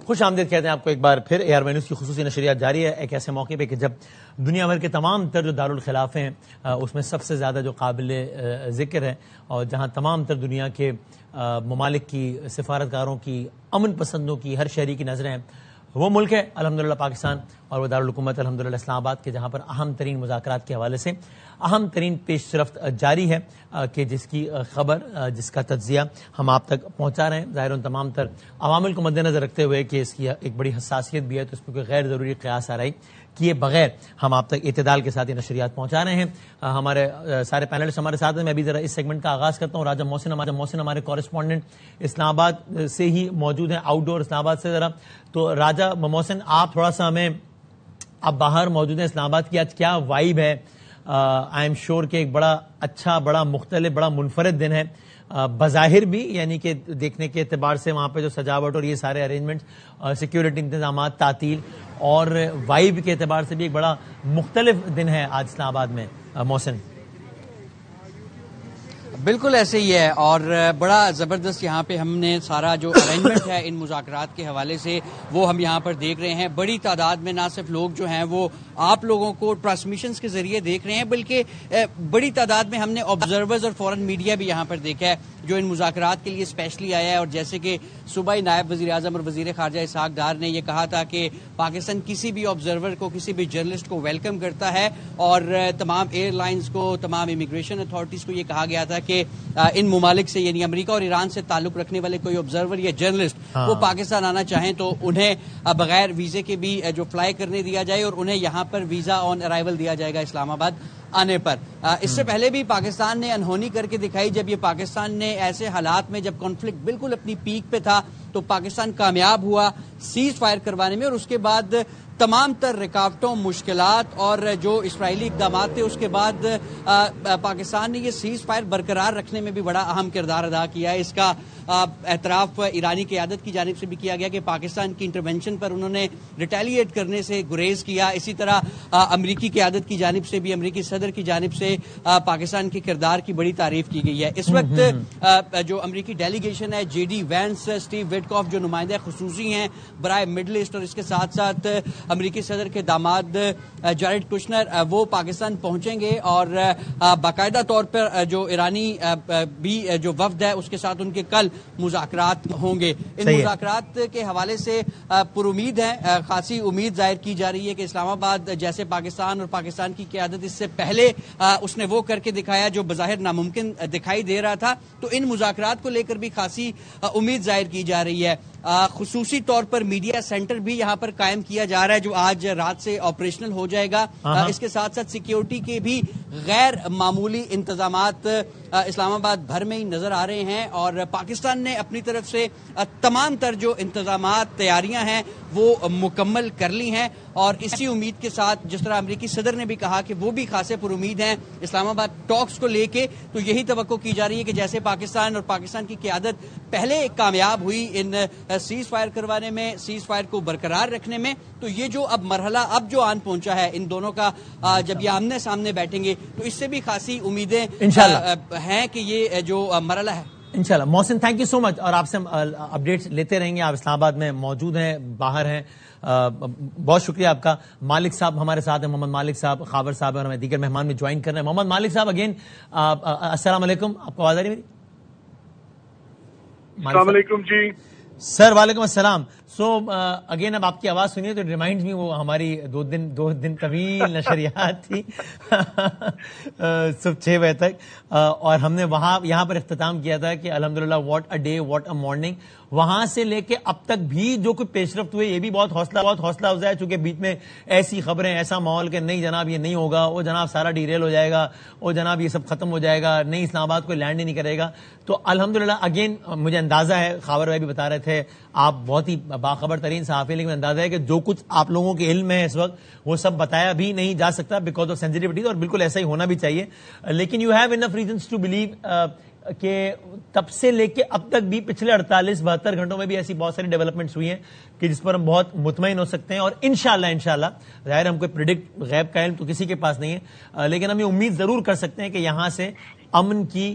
خوش آمدید کہتے ہیں آپ کو ایک بار پھر AR نیوز کی خصوصی نشریات جاری ہے ایک ایسے موقع پہ کہ جب دنیا بھر کے تمام تر جو دارالخلاف ہیں اس میں سب سے زیادہ جو قابل ذکر ہے اور جہاں تمام تر دنیا کے ممالک کی سفارتکاروں کی امن پسندوں کی ہر شہری کی نظریں ہیں وہ ملک ہے الحمدللہ پاکستان اور وہ دارالحکومت الحمدللہ اسلام آباد کے جہاں پر اہم ترین مذاکرات کے حوالے سے اہم ترین پیش رفت جاری ہے کہ جس کی خبر جس کا تجزیہ ہم آپ تک پہنچا رہے ہیں ظاہر ان تمام تر عوامل کو مد نظر رکھتے ہوئے کہ اس کی ایک بڑی حساسیت بھی ہے تو اس میں کوئی غیر ضروری قیاس آرائی کیے بغیر ہم آپ تک اعتدال کے ساتھ یہ نشریات پہنچا رہے ہیں ہمارے سارے پینلسٹ ہمارے ساتھ ہیں میں ابھی ذرا اس سیگمنٹ کا آغاز کرتا ہوں راجہ محسن ہمارے کورسپونڈنٹ اسلام آباد سے ہی موجود ہیں آؤٹ ڈور اسلام آباد سے ذرا تو راجہ محسن آپ تھوڑا سا ہمیں آپ باہر موجود ہیں اسلام آباد کی آج کیا وائب ہے آئی ایم شیور کہ ایک بڑا اچھا بڑا مختلف بڑا منفرد دن ہے بظاہر بھی یعنی کہ دیکھنے کے اعتبار سے وہاں پہ جو سجاوٹ اور یہ سارے ارینجمنٹ سیکیورٹی انتظامات تعطیل اور وائب کے اعتبار سے بھی ایک بڑا مختلف دن ہے آج اسلام آباد میں محسن بالکل ایسے ہی ہے اور بڑا زبردست یہاں پہ ہم نے سارا جو ارینجمنٹ ہے ان مذاکرات کے حوالے سے وہ ہم یہاں پر دیکھ رہے ہیں بڑی تعداد میں نہ صرف لوگ جو ہیں وہ آپ لوگوں کو ٹرانسمیشنز کے ذریعے دیکھ رہے ہیں بلکہ بڑی تعداد میں ہم نے آبزرورز اور فورن میڈیا بھی یہاں پر دیکھا ہے جو ان مذاکرات کے لیے اسپیشلی آیا ہے اور جیسے کہ صوبہ نائب وزیر اعظم اور وزیر خارجہ اسحاق ڈار نے یہ کہا تھا کہ پاکستان کسی بھی آبزرور کو کسی بھی جرنلسٹ کو ویلکم کرتا ہے اور تمام ایئر لائنز کو تمام امیگریشن اتھارٹیز کو یہ کہا گیا تھا کہ ان ممالک سے یعنی امریکہ اور ایران سے تعلق رکھنے والے کوئی آبزرور یا جرنلسٹ وہ پاکستان آنا چاہیں تو انہیں بغیر ویزے کے بھی جو فلائی کرنے دیا جائے اور انہیں یہاں پر ویزا آن ارائیول دیا جائے گا اسلام آباد آنے پر اس سے پہلے بھی پاکستان نے انہونی کر کے دکھائی جب یہ پاکستان نے ایسے حالات میں جب کانفلکٹ بالکل اپنی پیک پہ تھا تو پاکستان کامیاب ہوا سیز فائر کروانے میں اور اس کے بعد تمام تر رکاوٹوں مشکلات اور جو اسرائیلی اقدامات تھے اس کے بعد پاکستان نے یہ سیز فائر برقرار رکھنے میں بھی بڑا اہم کردار ادا کیا ہے اس کا اعتراف ایرانی قیادت کی جانب سے بھی کیا گیا کہ پاکستان کی انٹرونشن پر انہوں نے ریٹیلیٹ کرنے سے گریز کیا اسی طرح امریکی قیادت کی جانب سے بھی امریکی صدر کی جانب سے پاکستان کے کردار کی بڑی تعریف کی گئی ہے اس وقت جو امریکی ڈیلیگیشن ہے جے ڈی وینس اسٹیو وٹکاف جو نمائندہ خصوصی ہیں برائے مڈل ایسٹ اور اس کے ساتھ ساتھ امریکی صدر کے داماد جاریڈ کشنر وہ پاکستان پہنچیں گے اور باقاعدہ طور پر جو ایرانی بھی جو وفد ہے اس کے ساتھ ان کے کل مذاکرات ہوں گے ان مذاکرات کے حوالے سے پر امید ہے خاصی امید ظاہر کی جا رہی ہے کہ اسلام آباد جیسے پاکستان اور پاکستان کی قیادت اس سے پہلے اس نے وہ کر کے دکھایا جو بظاہر ناممکن دکھائی دے رہا تھا تو ان مذاکرات کو لے کر بھی خاصی امید ظاہر کی جا رہی ہے خصوصی طور پر میڈیا سینٹر بھی یہاں پر قائم کیا جا رہا ہے جو آج رات سے آپریشنل ہو جائے گا اس کے ساتھ ساتھ سیکیورٹی کے بھی غیر معمولی انتظامات اسلام آباد بھر میں ہی نظر آ رہے ہیں اور پاکستان نے اپنی طرف سے تمام تر جو انتظامات تیاریاں ہیں وہ مکمل کر لی ہیں اور اسی امید کے ساتھ جس طرح امریکی صدر نے بھی کہا کہ وہ بھی خاصے پر امید ہیں اسلام آباد ٹاکس کو لے کے تو یہی توقع کی جا رہی ہے کہ جیسے پاکستان اور پاکستان کی قیادت پہلے کامیاب ہوئی ان سیز فائر کروانے میں سیز فائر کو برقرار رکھنے میں تو یہ جو اب مرحلہ اب جو آن پہنچا ہے ان دونوں کا جب یہ آمنے سامنے بیٹھیں گے تو اس سے بھی خاصی امیدیں ہیں کہ یہ جو مرحلہ ہے انشاءاللہ محسن تھینک یو سو مچ اور آپ سے اپڈیٹس لیتے رہیں گے آپ اسلام آباد میں موجود ہیں باہر ہیں بہت شکریہ آپ کا مالک صاحب ہمارے ساتھ ہیں محمد مالک صاحب خاور صاحب اور ہمیں دیگر مہمان میں جوائن کر رہے ہیں محمد مالک صاحب اگین السلام علیکم آپ کو آواز آ رہی ہے میری السلام علیکم جی سر وعلیکم السلام سو اگین اب آپ کی آواز سنیے تو ریمائنڈ می وہ ہماری دو دن طویل نشریات تھی صبح 6 بجے تک اور ہم نے یہاں پر اختتام کیا تھا کہ الحمدللہ what a day what a morning وہاں سے لے کے اب تک بھی جو کوئی پیش رفت ہوئی یہ بھی بہت حوصلہ افزا ہے چونکہ بیچ میں ایسی خبریں ایسا ماحول کہ نہیں جناب یہ نہیں ہوگا وہ جناب سارا ڈیریل ہو جائے گا وہ جناب یہ سب ختم ہو جائے گا نہیں اسلام آباد کوئی لینڈ ہی نہیں کرے گا تو الحمدللہ اگین مجھے اندازہ ہے خاور بھائی بھی بتا رہے تھے آپ بہت ہی باخبر ترین صحافی لیکن اندازہ ہے کہ جو کچھ آپ لوگوں کے علم میں اس وقت وہ سب بتایا بھی نہیں جا سکتا بیکاز آف سینسٹیوٹی اور بالکل ایسا ہی ہونا بھی چاہیے لیکن you have enough reasons to believe کہ تب سے لے کے اب تک بھی پچھلے 48-72 گھنٹوں میں بھی ایسی بہت ساری ڈیولپمنٹس ہوئی ہیں کہ جس پر ہم بہت مطمئن ہو سکتے ہیں اور انشاءاللہ ظاہر ہم کوئی پریڈکٹ غیب کا علم تو کسی کے پاس نہیں ہے لیکن ہم یہ امید ضرور کر سکتے ہیں کہ یہاں سے امن کی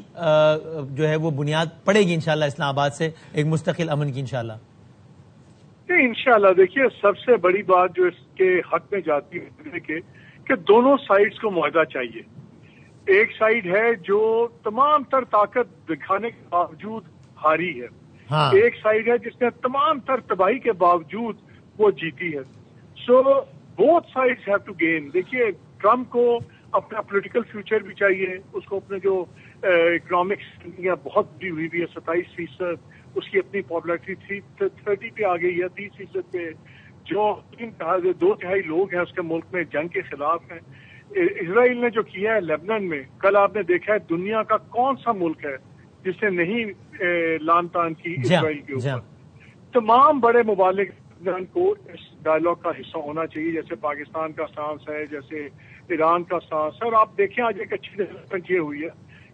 جو ہے وہ بنیاد پڑے گی انشاءاللہ اسلام آباد سے ایک مستقل امن کی انشاءاللہ نہیں انشاءاللہ دیکھیے سب سے بڑی بات جو اس کے حق میں جاتی ہے کہ دونوں سائڈز کو معاہدہ چاہیے. ایک سائڈ ہے جو تمام تر طاقت دکھانے کے باوجود ہاری ہے, ایک سائڈ ہے جس نے تمام تر تباہی کے باوجود وہ جیتی ہے. So both sides have to gain. دیکھیے ٹرمپ کو اپنا پولیٹیکل فیوچر بھی چاہیے, اس کو اپنے جو اکنامکس بہت بڑی ہوئی بھی ہے 27%, اس کی اپنی پاپولیرٹی 30 پہ آ گئی ہے, 30% پہ. جو 2/3 لوگ ہیں اس کے ملک میں جنگ کے خلاف ہیں. اسرائیل نے جو کیا ہے لیبنان میں, کل آپ نے دیکھا ہے دنیا کا کون سا ملک ہے جس نے نہیں لان تان کی اسرائیل کے اوپر. تمام بڑے ممالک کو اس ڈائلاگ کا حصہ ہونا چاہیے, جیسے پاکستان کا سانس ہے, جیسے ایران کا سانس ہے. اور آپ دیکھیں آج ایک اچھی ڈیولپمنٹ یہ ہوئی ہے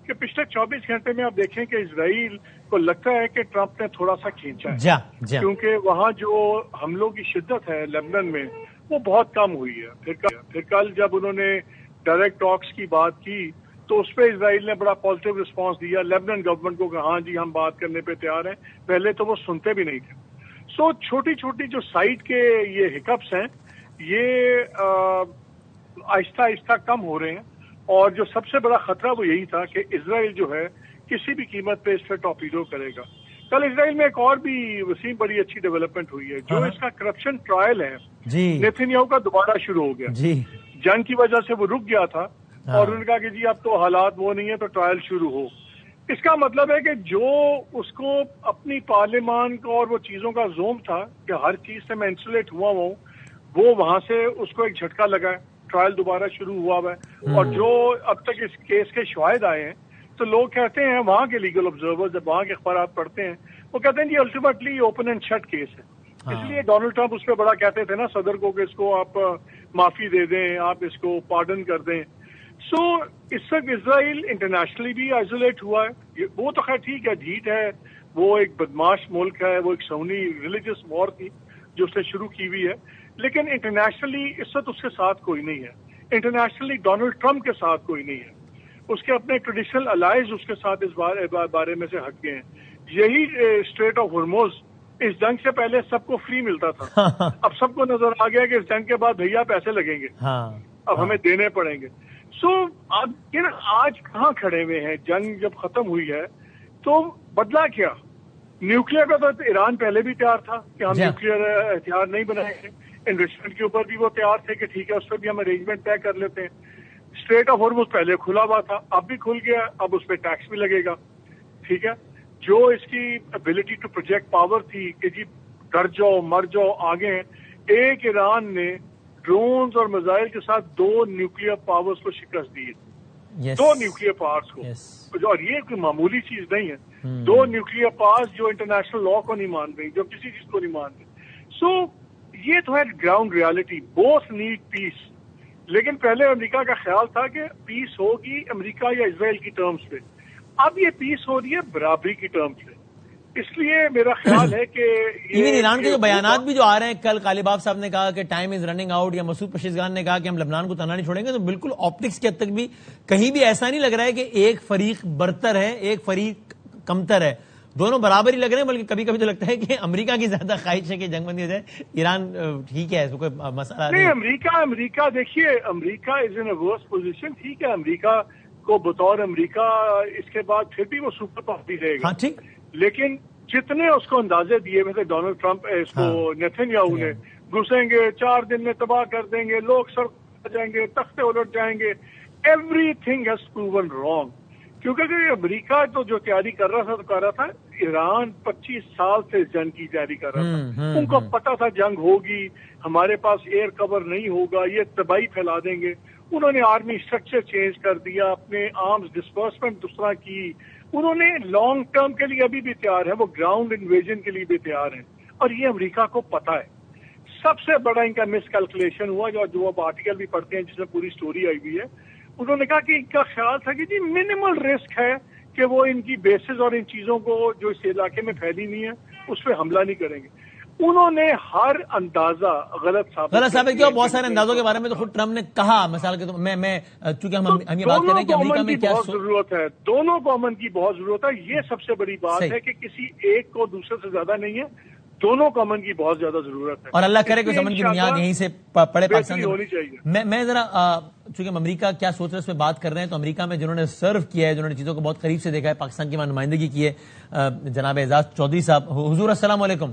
کہ پچھلے 24 گھنٹے میں آپ دیکھیں کہ اسرائیل کو لگتا ہے کہ ٹرمپ نے تھوڑا سا کھینچا ہے, کیونکہ وہاں جو حملوں کی شدت ہے لیبنان میں وہ بہت کم ہوئی ہے. پھر کل جب انہوں نے ڈائریکٹ ٹاکس کی بات کی تو اس پہ اسرائیل نے بڑا پازیٹیو رسپانس دیا لیبنان گورنمنٹ کو کہ ہاں جی ہم بات کرنے پہ تیار ہیں. پہلے تو وہ سنتے بھی نہیں تھے. سو چھوٹی چھوٹی جو سائٹ کے یہ ہکپس ہیں یہ آہستہ آہستہ کم ہو رہے ہیں, اور جو سب سے بڑا خطرہ وہ یہی تھا کہ اسرائیل جو ہے کسی بھی قیمت پہ اس پہ ٹارپیڈو کرے گا. کل اسرائیل میں ایک اور بھی وسیم بڑی اچھی ڈیولپمنٹ ہوئی ہے, جو اس کا کرپشن ٹرائل ہے نیتن یاہو کا دوبارہ شروع ہو گیا. جنگ کی وجہ سے وہ رک گیا تھا اور انہوں نے کہا کہ جی اب تو حالات وہ نہیں ہے تو ٹرائل شروع ہو. اس کا مطلب ہے کہ جو اس کو اپنی پارلیمان کو اور وہ چیزوں کا زوم تھا کہ ہر چیز سے میں انسولیٹ ہوا ہوں, وہ وہاں سے اس کو ایک جھٹکا لگا ہے, ٹرائل دوبارہ شروع ہوا ہے. اور جو اب تک اس کیس کے شواہد آئے ہیں تو لوگ کہتے ہیں, وہاں کے لیگل آبزرور جب وہاں کے اخبارات پڑھتے ہیں وہ کہتے ہیں جی ultimately open and shut case ہے. اس لیے ڈونلڈ ٹرمپ اس پہ بڑا کہتے تھے نا صدر کو کہ اس کو آپ معافی دے دیں, آپ اس کو پارڈن کر دیں. سو اس وقت اسرائیل انٹرنیشنلی بھی آئسولیٹ ہوا ہے. وہ تو خیر ٹھیک ہے, ڈھیٹ ہے, وہ ایک بدماش ملک ہے, وہ ایک سونی ریلیجس وار تھی جو اس نے شروع کی ہوئی ہے, لیکن انٹرنیشنلی اس وقت اس کے ساتھ کوئی نہیں ہے. انٹرنیشنلی ڈونلڈ ٹرمپ کے ساتھ کوئی نہیں ہے. اس کے اپنے ٹریڈیشنل الائز اس کے ساتھ اس بارے میں سے ہٹ گئے ہیں. یہی اسٹریٹ آف ہرموز اس جنگ سے پہلے سب کو فری ملتا تھا, اب سب کو نظر آ گیا کہ اس جنگ کے بعد بھیا پیسے لگیں گے, اب ہمیں دینے پڑیں گے. سو آج کہاں کھڑے ہوئے ہیں؟ جنگ جب ختم ہوئی ہے تو بدلا کیا؟ نیوکلیر کا تو ایران پہلے بھی تیار تھا کہ ہم نیوکلیر ہتھیار نہیں بنائیں گے. انویسٹمنٹ کے اوپر بھی وہ تیار تھے کہ ٹھیک ہے اس پہ بھی ہم ارینجمنٹ طے کر لیتے ہیں. اسٹریٹ آف ہارمز پہلے کھلا ہوا تھا, اب بھی کھل گیا, اب اس پہ ٹیکس بھی لگے گا. ٹھیک ہے, جو اس کی ابیلٹی ٹو پروجیکٹ پاور تھی کہ جی ڈر جاؤ مر جاؤ آگے, ایک ایران نے ڈرونز اور میزائل کے ساتھ 2 نیوکلیر پاورز کو شکست دی ہے. 2 نیوکلیر پاورز کو, اور یہ کوئی معمولی چیز نہیں ہے. 2 نیوکلیر پاورز جو انٹرنیشنل لا کو نہیں مان رہی, جو کسی چیز کو نہیں مان رہی. سو یہ تو ہے گراؤنڈ ریالٹی. بوتھ نیڈ پیس. لیکن پہلے امریکہ کا خیال تھا کہ پیس ہوگی امریکہ یا اسرائیل کی ٹرمز پہ, اب یہ پیس ہو رہی ہے برابری کی ٹرمز پہ. اس لیے میرا خیال ہے کہ ایون ایران کے جو بیانات بھی جو آ رہے ہیں, کل غالباف صاحب نے کہا کہ ٹائم از رننگ آؤٹ, یا مسعود پشیزگان نے کہا کہ ہم لبنان کو تنہا نہیں چھوڑیں گے, تو بالکل آپٹکس کے حد تک بھی کہیں بھی ایسا نہیں لگ رہا ہے کہ ایک فریق برتر ہے ایک فریق کمتر ہے. دونوں برابر ہی لگ رہے ہیں, بلکہ کبھی کبھی تو لگتا ہے کہ امریکہ کی زیادہ خواہش ہے کہ جنگ بندی ہو جائے. ایران ٹھیک ہے, اس کو کوئی مسئلہ نہیں. امریکہ دیکھیے, امریکہ از ان اے ورس پوزیشن. ٹھیک ہے, امریکہ کو بطور امریکہ اس کے بعد پھر بھی وہ سپر پاور رہے گا. ٹھیک, لیکن جتنے اس کو اندازے دیے ہوئے تھے ڈونلڈ ٹرمپ اس کو نیتن یاہو نے, گھسیں گے 4 دن میں تباہ کر دیں گے, لوگ سڑک جائیں گے, تختے الٹ جائیں گے, every thing has proven wrong. کیونکہ امریکہ تو جو تیاری کر رہا تھا تو کر رہا تھا, ایران 25 سال سے جنگ کی تیاری کر رہا تھا. ان کو پتا تھا جنگ ہوگی, ہمارے پاس ایئر کور نہیں ہوگا, یہ تباہی پھیلا دیں گے. انہوں نے آرمی اسٹرکچر چینج کر دیا, اپنے آرمز ڈسپرسمنٹ دوسرا کی. انہوں نے لانگ ٹرم کے لیے ابھی بھی تیار ہے, وہ گراؤنڈ انویژن کے لیے بھی تیار ہیں, اور یہ امریکہ کو پتا ہے. سب سے بڑا ان کا مس کیلکولیشن ہوا, جو آپ آرٹیکل بھی پڑھتے ہیں جس میں پوری سٹوری آئی ہوئی ہے. انہوں نے کہا کہ ان کا خیال تھا کہ جی منیمل رسک ہے کہ وہ ان کی بیسز اور ان چیزوں کو جو اس علاقے میں پھیلی نہیں ہے اس پہ حملہ نہیں کریں گے. انہوں نے ہر اندازہ غلط ثابت کیا. بہت سارے اندازوں کے بارے میں تو خود ٹرمپ نے کہا, مثال کے تو میں چونکہ ہم یہ بات کر رہے ہیں کہ امریکہ میں کیا ضرورت ہے, دونوں کو امن کی بہت ضرورت ہے. یہ سب سے بڑی بات ہے کہ کسی ایک کو دوسرے سے زیادہ نہیں ہے, دونوں کو امن کی بہت زیادہ ضرورت ہے، اور اللہ کرے کہ اس امن کی بنیاد یہیں سے پڑے پاکستان ہونی چاہیے۔ میں ذرا چونکہ ہم امریکہ کیا سوچ رہے ہیں اس پہ بات کر رہے ہیں، تو امریکہ میں جنہوں نے سرو کیا ہے، جنہوں نے چیزوں کو بہت قریب سے دیکھا ہے، پاکستان کی نمائندگی کی ہے، جناب اعزاز چودھری صاحب، حضور السلام علیکم۔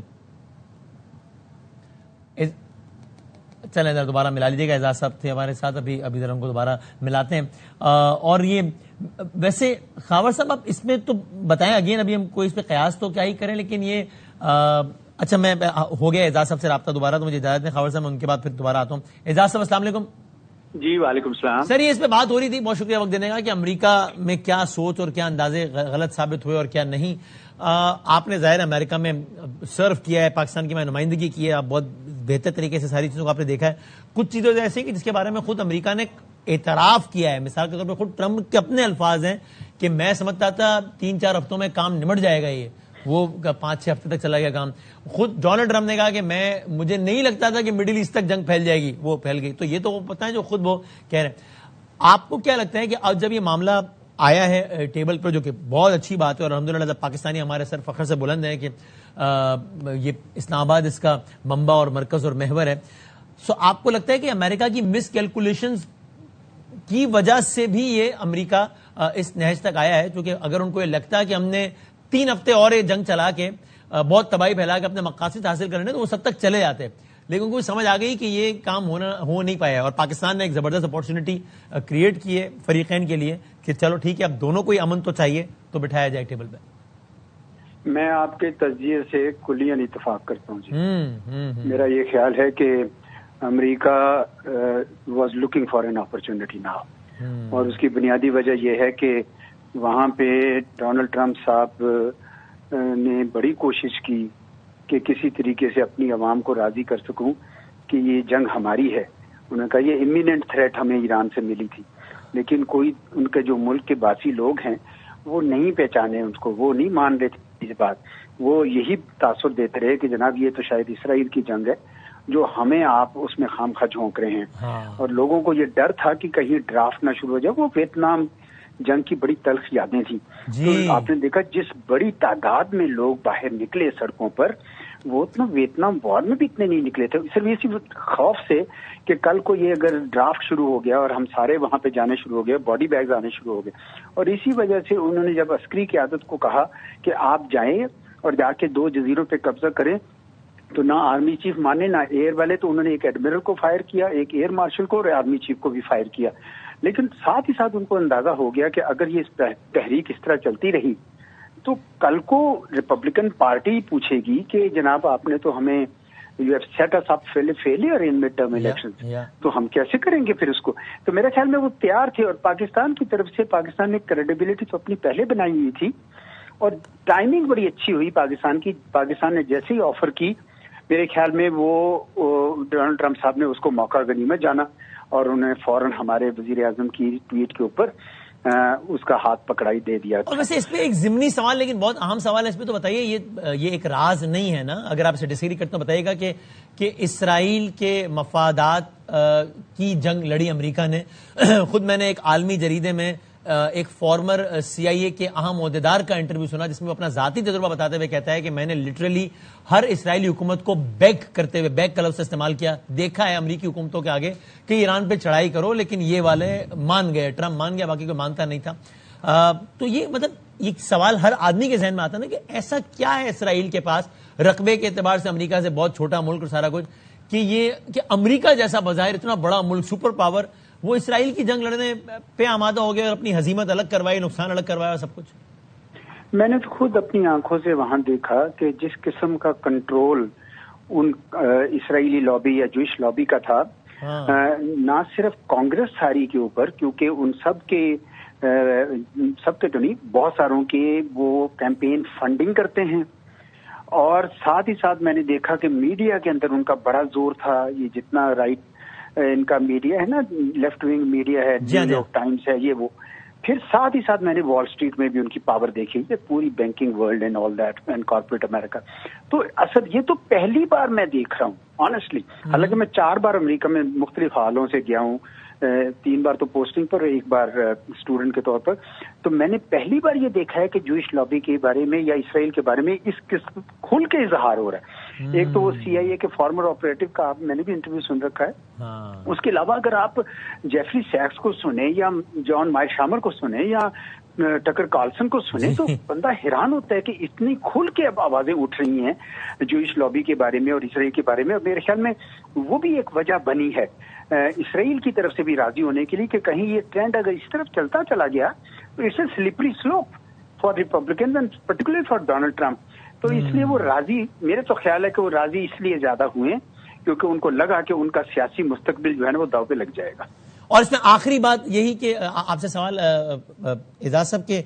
چلیں ذرا دوبارہ ملا لیجیے گا، اعزاز صاحب تھے ہمارے ساتھ، ابھی ذرا ہم کو دوبارہ ملاتے ہیں۔ اور یہ ویسے خاور صاحب آپ اس میں تو بتائیں، اگین ابھی ہم کوئی اس پہ قیاس تو کیا ہی کریں، لیکن یہ اچھا میں ہو گیا اعزاز صاحب سے رابطہ دوبارہ، تو مجھے اجازت دیں خاور صاحب، میں ان کے بعد پھر دوبارہ آتا ہوں۔ اعزاز صاحب السلام علیکم۔ جی وعلیکم السلام سر یہ اس پہ بات ہو رہی تھی، بہت شکریہ وقت دینے کا، کہ امریکہ میں کیا سوچ اور کیا اندازے غلط ثابت ہوئے اور کیا نہیں۔ آپ نے ظاہر امریکہ میں سرو کیا ہے، پاکستان کی میں نمائندگی کی ہے، آپ بہت بہتر طریقے سے ساری چیزوں کو آپ نے دیکھا ہے۔ کچھ چیزیں ایسی ہیں کہ جس کے بارے میں خود امریکہ نے اعتراف کیا ہے، مثال کے طور پہ خود ٹرمپ کے اپنے الفاظ ہیں کہ میں سمجھتا تھا 3-4 ہفتوں میں کام نمٹ جائے گا، یہ وہ 5-6 ہفتے تک چلا گیا کام۔ خود ڈونلڈ ٹرمپ نے کہا کہ مجھے نہیں لگتا تھا کہ مڈل ایسٹ تک جنگ پھیل جائے گی، وہ پھیل گئی۔ تو یہ تو وہ پتہ ہے جو خود وہ کہہ رہے ہیں۔ آپ کو کیا لگتا ہے کہ اب جب یہ معاملہ آیا ہے ٹیبل پر، جو کہ بہت اچھی بات ہے، اور الحمدللہ جب پاکستانی ہمارے سر فخر سے بلند ہیں کہ یہ اسلام آباد اس کا منبع اور مرکز اور محور ہے، سو آپ کو لگتا ہے کہ امریکہ کی مس کیلکولیشنز کی وجہ سے بھی یہ امریکہ اس نہج تک آیا ہے؟ کیونکہ اگر ان کو یہ لگتا ہے کہ ہم نے 3 ہفتے اور یہ جنگ چلا کے بہت تباہی پھیلا کے اپنے مقاصد حاصل کرنے تو وہ سب تک چلے جاتے، لیکن کوئی سمجھ آ گئی کہ یہ کام ہو نہیں پایا، اور پاکستان نے ایک زبردست اپارچونٹی کریٹ کی ہے فریقین کے لیے کہ چلو ٹھیک ہے، اب دونوں کو ہی امن تو چاہیے، تو بٹھایا جائے ٹیبل پہ۔ میں آپ کے تجزیے سے کلیاً اتفاق کرتا ہوں جی۔ میرا یہ خیال ہے کہ امریکہ was looking for an opportunity now, اور اس کی بنیادی وجہ یہ ہے کہ وہاں پہ ڈونلڈ ٹرمپ صاحب نے بڑی کوشش کی کہ کسی طریقے سے اپنی عوام کو راضی کر سکوں کہ یہ جنگ ہماری ہے۔ انہوں نے کہا یہ امییننٹ تھریٹ ہمیں ایران سے ملی تھی، لیکن کوئی ان کے جو ملک کے باسی لوگ ہیں وہ نہیں پہچانے ان کو، وہ نہیں مان رہے تھے اس بات، وہ یہی تاثر دیتے رہے کہ جناب یہ تو شاید اسرائیل کی جنگ ہے جو ہمیں آپ اس میں خامخواہ جھونک رہے ہیں۔ اور لوگوں کو یہ ڈر تھا کہ کہیں ڈرافٹ نہ شروع ہو جائے۔ وہ ویتنام جنگ کی بڑی تلخ یادیں تھیں، تو آپ نے دیکھا جس بڑی تعداد میں لوگ باہر نکلے سڑکوں پر، وہ اتنا ویتنام وار میں بھی اتنے نہیں نکلے تھے، صرف اسی خوف سے کہ کل کو یہ اگر ڈرافٹ شروع ہو گیا اور ہم سارے وہاں پہ جانے شروع ہو گئے، باڈی بیگز آنے شروع ہو گئے۔ اور اسی وجہ سے انہوں نے جب عسکری قیادت کو کہا کہ آپ جائیں اور جا کے 2 جزیروں پہ قبضہ کریں، تو نہ آرمی چیف مانے نہ ایئر والے، تو انہوں نے ایک ایڈمرل کو فائر کیا، ایک ایئر مارشل کو، اور آرمی چیف کو بھی فائر کیا۔ لیکن ساتھ ہی ساتھ ان کو اندازہ ہو گیا کہ اگر یہ تحریک اس طرح چلتی رہی تو کل کو ریپبلکن پارٹی پوچھے گی کہ جناب آپ نے تو ہمیں you have set us up failure in midterm election, تو ہم کیسے کریں گے پھر اس کو؟ تو میرے خیال میں وہ تیار تھے، اور پاکستان کی طرف سے پاکستان نے کریڈیبلٹی تو اپنی پہلے بنائی ہوئی تھی، اور ٹائمنگ بڑی اچھی ہوئی پاکستان کی۔ پاکستان نے جیسے ہی آفر کی، میرے خیال میں وہ ڈونلڈ ٹرمپ صاحب نے اس کو موقع غنیمت جانا، اور انہوں نے فوراً ہمارے وزیر اعظم کی ٹویٹ کے اوپر اس کا ہاتھ پکڑائی دے دیا۔ اور ویسے اس پہ ایک ضمنی سوال، لیکن بہت اہم سوال ہے اس پہ، تو بتائیے یہ ایک راز نہیں ہے نا؟ اگر آپ اسے ڈسکری کرتے ہیں بتائیے گا کہ اسرائیل کے مفادات کی جنگ لڑی امریکہ نے۔ خود میں نے ایک عالمی جریدے میں ایک فارمر CIA کے اہم عہدیدار کا انٹرویو سنا، جس میں وہ اپنا ذاتی تجربہ بتاتے ہوئے کہتا ہے کہ میں نے لٹرلی ہر اسرائیلی حکومت کو بیگ کرتے ہوئے، بیگ کا لفظ استعمال کیا، دیکھا ہے امریکی حکومتوں کے آگے کہ ایران پہ چڑھائی کرو، لیکن یہ والے مان گئے، ٹرمپ مان گیا، باقی کوئی مانتا نہیں تھا۔ تو یہ مطلب یہ سوال ہر آدمی کے ذہن میں آتا نا کہ ایسا کیا ہے اسرائیل کے پاس رقبے کے اعتبار سے امریکہ سے بہت چھوٹا ملک اور سارا کچھ، کہ امریکہ جیسا بظاہر اتنا بڑا ملک، سپر پاور، وہ اسرائیل کی جنگ لڑنے پہ آمادہ ہو گیا اور اپنی ہزیمت الگ کروائی، نقصان الگ کروایا، سب کچھ؟ میں نے تو خود اپنی آنکھوں سے وہاں دیکھا کہ جس قسم کا کنٹرول ان اسرائیلی لابی یا جوئش لابی کا تھا، نہ صرف کانگریس ساری کے اوپر، کیونکہ ان سب کے تو نہیں، بہت ساروں کے وہ کیمپین فنڈنگ کرتے ہیں، اور ساتھ ہی ساتھ میں نے دیکھا کہ میڈیا کے اندر ان کا بڑا زور تھا۔ یہ جتنا رائٹ ان کا میڈیا ہے نا، لیفٹ ونگ میڈیا ہے، نیو یارک ٹائمز ہے، یہ وہ، پھر ساتھ ہی ساتھ میں نے وال اسٹریٹ میں بھی ان کی پاور دیکھی، پوری banking world and all that and corporate امریکہ۔ تو اصل یہ تو پہلی بار میں دیکھ رہا ہوں آنیسٹلی، حالانکہ میں 4 بار امریکہ میں مختلف حالوں سے گیا ہوں، 3 بار تو پوسٹنگ پر، 1 بار اسٹوڈنٹ کے طور پر، تو میں نے پہلی بار یہ دیکھا ہے کہ جوئش لابی کے بارے میں یا اسرائیل کے بارے میں اس قسم کھل کے اظہار ہو رہا ہے۔ ایک تو وہ CIA کے فارمر آپریٹو کا میں نے بھی انٹرویو سن رکھا ہے. اس کے علاوہ اگر آپ جیفری سیکس کو سنیں یا جان مائشامر کو سنیں یا ٹکر کارلسن کو سنیں تو بندہ حیران ہوتا ہے کہ اتنی کھل کے اب آوازیں اٹھ رہی ہیں جوئش لابی کے بارے میں اور اسرائیل کے بارے میں. اور میرے خیال میں وہ بھی ایک وجہ بنی ہے اسرائیل کی طرف سے بھی راضی ہونے کے لیے کہ کہیں یہ ٹرینڈ اگر اس طرف چلتا چلا گیا تو it's a slippery slope for Republicans and particularly for Donald Trump. تو اس لیے وہ راضی، میرے تو خیال ہے کہ وہ راضی اس لیے زیادہ ہوئے کیونکہ ان کو لگا کہ ان کا سیاسی مستقبل جو ہے نا وہ داؤ پہ لگ جائے گا. اور اس میں آخری بات یہی کہ آپ سے سوال اعجاز صاحب کے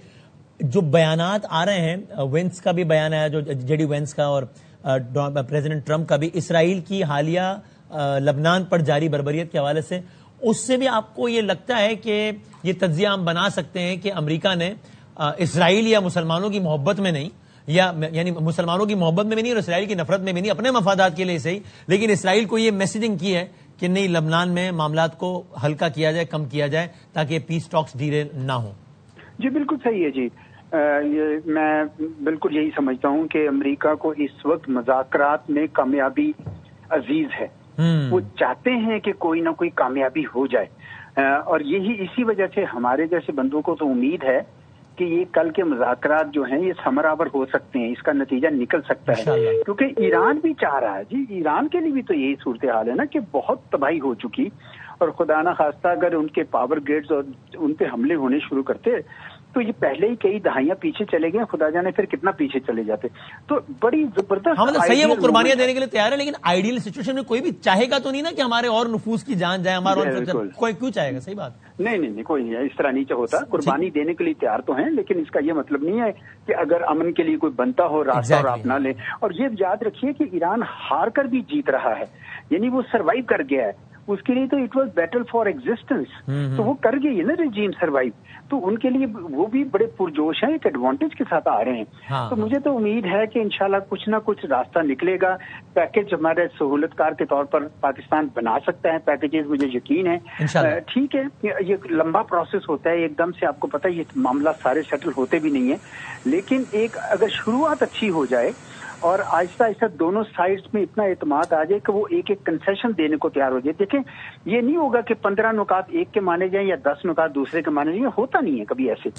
جو بیانات آ رہے ہیں، وینس کا بھی بیان آیا جو JD وینس کا اور پریزیڈنٹ ٹرمپ کا بھی اسرائیل کی حالیہ لبنان پر جاری بربریت کے حوالے سے، اس سے بھی آپ کو یہ لگتا ہے کہ یہ تجزیہ ہم بنا سکتے ہیں کہ امریکہ نے اسرائیل یا مسلمانوں کی محبت میں نہیں، یعنی مسلمانوں کی محبت میں بھی نہیں اور اسرائیل کی نفرت میں بھی نہیں، اپنے مفادات کے لیے صحیح، لیکن اسرائیل کو یہ میسیجنگ کی ہے کہ نہیں، لبنان میں معاملات کو ہلکا کیا جائے، کم کیا جائے تاکہ پیس ٹاکس ڈیرے نہ ہوں. جی بالکل صحیح ہے جی. میں بالکل یہی سمجھتا ہوں کہ امریکہ کو اس وقت مذاکرات میں کامیابی عزیز ہے. وہ چاہتے ہیں کہ کوئی نہ کوئی کامیابی ہو جائے اور اسی وجہ سے ہمارے جیسے بندوں کو تو امید ہے کہ یہ کل کے مذاکرات جو ہیں یہ ثمرآور ہو سکتے ہیں، اس کا نتیجہ نکل سکتا ہے. کیونکہ ایران بھی چاہ رہا ہے جی، ایران کے لیے بھی تو یہی صورتحال ہے نا کہ بہت تباہی ہو چکی اور خدا نہ خواستہ اگر ان کے پاور گریڈز اور ان پہ حملے ہونے شروع کرتے تو یہ پہلے ہی کئی دہائیاں پیچھے چلے گئے، خدا جانے پھر کتنا پیچھے چلے جاتے. تو بڑی زبردست ہم صحیح ہے، وہ قربانیاں دینے کے لیے تیار ہے، لیکن آئیڈیل سچویشن میں کوئی بھی چاہے گا تو نہیں نا کہ ہمارے اور نفوس کی جان جائے، ہمارا کوئی کیوں چاہے گا؟ صحیح بات. نہیں کوئی نہیں، اس طرح نہیں ہوتا. قربانی دینے کے لیے تیار تو ہیں، لیکن اس کا یہ مطلب نہیں ہے کہ اگر امن کے لیے کوئی بنتا ہو راستہ اور آپ نہ لیں. اور یہ یاد رکھیے کہ ایران ہار کر بھی جیت رہا ہے، یعنی وہ سروائیو کر گیا ہے. اس کے لیے تو it was battle for existence, تو وہ کر گئی ہے نا رجیم سروائیو. تو ان کے لیے وہ بھی بڑے پرجوش ہیں، ایک ایڈوانٹیج کے ساتھ آ رہے ہیں. تو مجھے تو امید ہے کہ انشاءاللہ کچھ نہ کچھ راستہ نکلے گا. پیکج ہمارے سہولت کار کے طور پر پاکستان بنا سکتا ہے پیکیجز، مجھے یقین ہے. ٹھیک ہے، یہ لمبا پروسیس ہوتا ہے، ایک دم سے آپ کو پتہ یہ معاملہ سارے سیٹل ہوتے بھی نہیں ہیں، لیکن ایک اگر شروعات اچھی ہو جائے اور آہستہ آہستہ دونوں سائڈز میں اتنا اعتماد آ جائے کہ وہ ایک ایک کنسیشن دینے کو تیار ہو جائے. دیکھیں یہ نہیں ہوگا کہ 15 نکات ایک کے مانے جائیں یا 10 نکات دوسرے کے مانے جائیں، ہوتا نہیں ہے کبھی ایسے.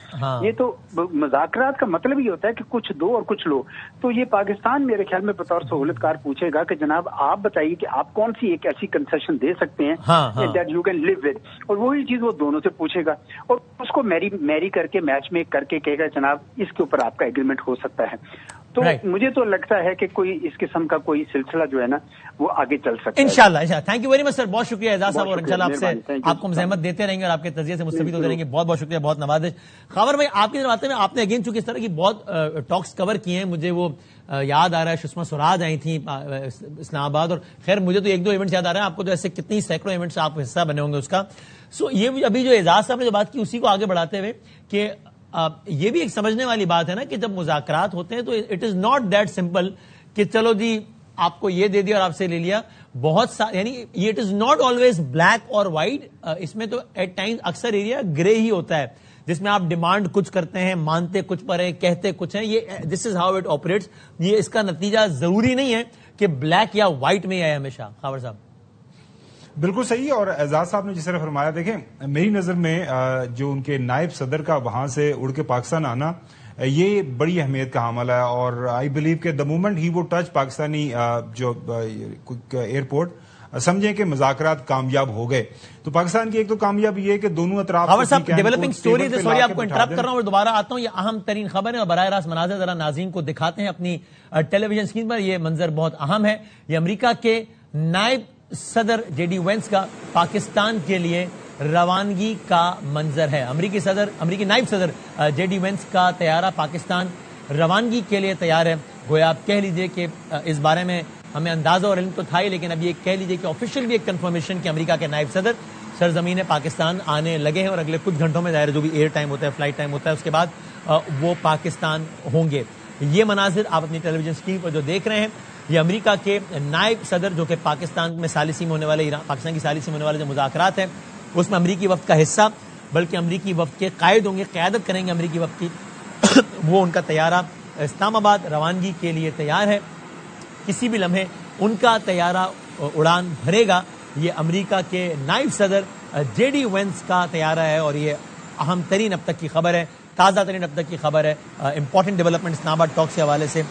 یہ تو مذاکرات کا مطلب یہ ہوتا ہے کہ کچھ دو اور کچھ لو. تو یہ پاکستان میرے خیال میں بطور سہولت کار پوچھے گا کہ جناب آپ بتائیے کہ آپ کون سی ایک ایسی کنسیشن دے سکتے ہیں that you can live with, اور وہی چیز وہ دونوں سے پوچھے گا اور اس کو میری کر کے میچ میک کر کے کہے گا جناب اس کے اوپر آپ کا ایگریمنٹ ہو سکتا ہے. تو مجھے تو لگتا ہے کہ کوئی اس قسم کا کوئی سلسلہ جو ہے نا وہ آگے چل سکتا ہے انشاءاللہ. تھینک یو ویری مچ سر، بہت شکریہ اعجاز صاحب، اور انشاءاللہ آپ سے آپ کو زحمت دیتے رہیں گے اور آپ کے تجزیے سے مستفید ہوتے رہیں گے. بہت بہت شکریہ، بہت نوازش. خاور بھائی آپ کی طرف آتے ہیں، آپ نے اگین چونکہ اس طرح کی بہت ٹاکس کور کیے ہیں، مجھے وہ یاد آ رہا ہے سشما سوراج آئی تھیں اسلام آباد، اور خیر مجھے تو ایک دو ایونٹس یاد آ رہے ہیں، آپ کو تو ایسے کتنی سینکڑوں ایونٹس آپ حصہ بنے ہوں گے اس کا. سو یہ ابھی جو اعجاز صاحب نے جو بات کی اسی کو آگے بڑھاتے ہوئے کہ یہ بھی ایک سمجھنے والی بات ہے نا کہ جب مذاکرات ہوتے ہیں تو it is not that simple کہ چلو جی آپ کو یہ دے دیا اور آپ سے لے لیا. بہت یعنی یہ it is not always black اور وائٹ، اس میں تو ایٹ ٹائمز اکثر ایریا گرے ہی ہوتا ہے جس میں آپ ڈیمانڈ کچھ کرتے ہیں، مانتے کچھ پر ہیں، کہتے کچھ ہیں. یہ دس از ہاؤ اٹ آپریٹس. یہ اس کا نتیجہ ضروری نہیں ہے کہ بلیک یا وائٹ میں آئے ہمیشہ. خاور صاحب بالکل صحیح. اور اعجاز صاحب نے جس طرح فرمایا، دیکھیں میری نظر میں جو ان کے نائب صدر کا وہاں سے اڑ کے پاکستان آنا یہ بڑی اہمیت کا حامل ہے. اور آئی بلیو کہ دا مومنٹ ہی وہ ٹچ پاکستانی جو ایئرپورٹ سمجھیں کہ مذاکرات کامیاب ہو گئے. تو پاکستان کی ایک تو کامیابی یہ کہ دونوں اطراف ڈیولپنگ سٹوری سے سوری آپ کو انٹرپٹ کر رہا ہوں اور دوبارہ آتا ہوں. یہ اہم ترین خبر ہے اور براہ راست مناظر ذرا ناظرین کو دکھاتے ہیں اپنی ٹیلی ویژن اسکرین پر. یہ منظر بہت اہم ہے. یہ امریکہ کے نائب صدر JD وینس کا پاکستان کے لیے روانگی کا منظر ہے. امریکی نائب صدر JD وینس کا طیارہ پاکستان روانگی کے لیے تیار ہے. گویا آپ کہہ لیجئے کہ اس بارے میں ہمیں اندازہ اور علم تو تھا ہی، لیکن اب یہ کہہ لیجئے کہ آفیشیل بھی ایک کنفرمیشن کہ امریکہ کے نائب صدر سرزمین پاکستان آنے لگے ہیں اور اگلے کچھ گھنٹوں میں ظاہر جو بھی ایئر ٹائم ہوتا ہے، فلائٹ ٹائم ہوتا ہے، اس کے بعد وہ پاکستان ہوں گے. یہ مناظر آپ اپنی ٹیلی ویژن اسکرین پر جو دیکھ رہے ہیں یہ امریکہ کے نائب صدر جو کہ پاکستان میں ثالثی میں ہونے والے پاکستان کی ثالثی میں ہونے والے جو مذاکرات ہیں اس میں امریکی وفد کا حصہ بلکہ امریکی وفد کے قائد ہوں گے، قیادت کریں گے امریکی وفد کی. وہ ان کا طیارہ اسلام آباد روانگی کے لیے تیار ہے. کسی بھی لمحے ان کا طیارہ اڑان بھرے گا. یہ امریکہ کے نائب صدر جے ڈی وینس کا طیارہ ہے اور یہ اہم ترین اب تک کی خبر ہے, تازہ ترین اب تک کی خبر ہے. امپورٹنٹ ڈیولپمنٹ اسلام آباد ٹاک کے حوالے سے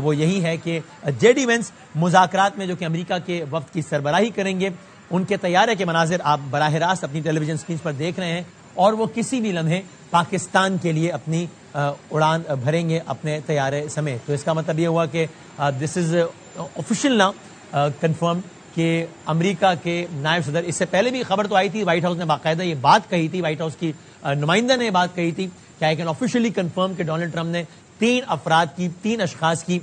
وہ یہی ہے کہ جے ڈی وینس مذاکرات میں جو کہ امریکہ کے وفد کی سربراہی کریں گے, ان کے طیارے کے مناظر آپ براہ راست اپنی ٹیلی ویژن اسکرین پر دیکھ رہے ہیں اور وہ کسی بھی لمحے پاکستان کے لیے اپنی اڑان بھریں گے اپنے طیارے سمیت. تو اس کا مطلب یہ ہوا کہ دس از آفیشیل نا کنفرم کہ امریکہ کے نائب صدر, اس سے پہلے بھی خبر تو آئی تھی, وائٹ ہاؤس نے باقاعدہ یہ بات کہی تھی, وائٹ ہاؤس کی نمائندہ نے یہ بات کہی تھی کہ آئی کین آفیشیلی کنفرم کہ ڈونلڈ ٹرمپ نے 3 اشخاص کی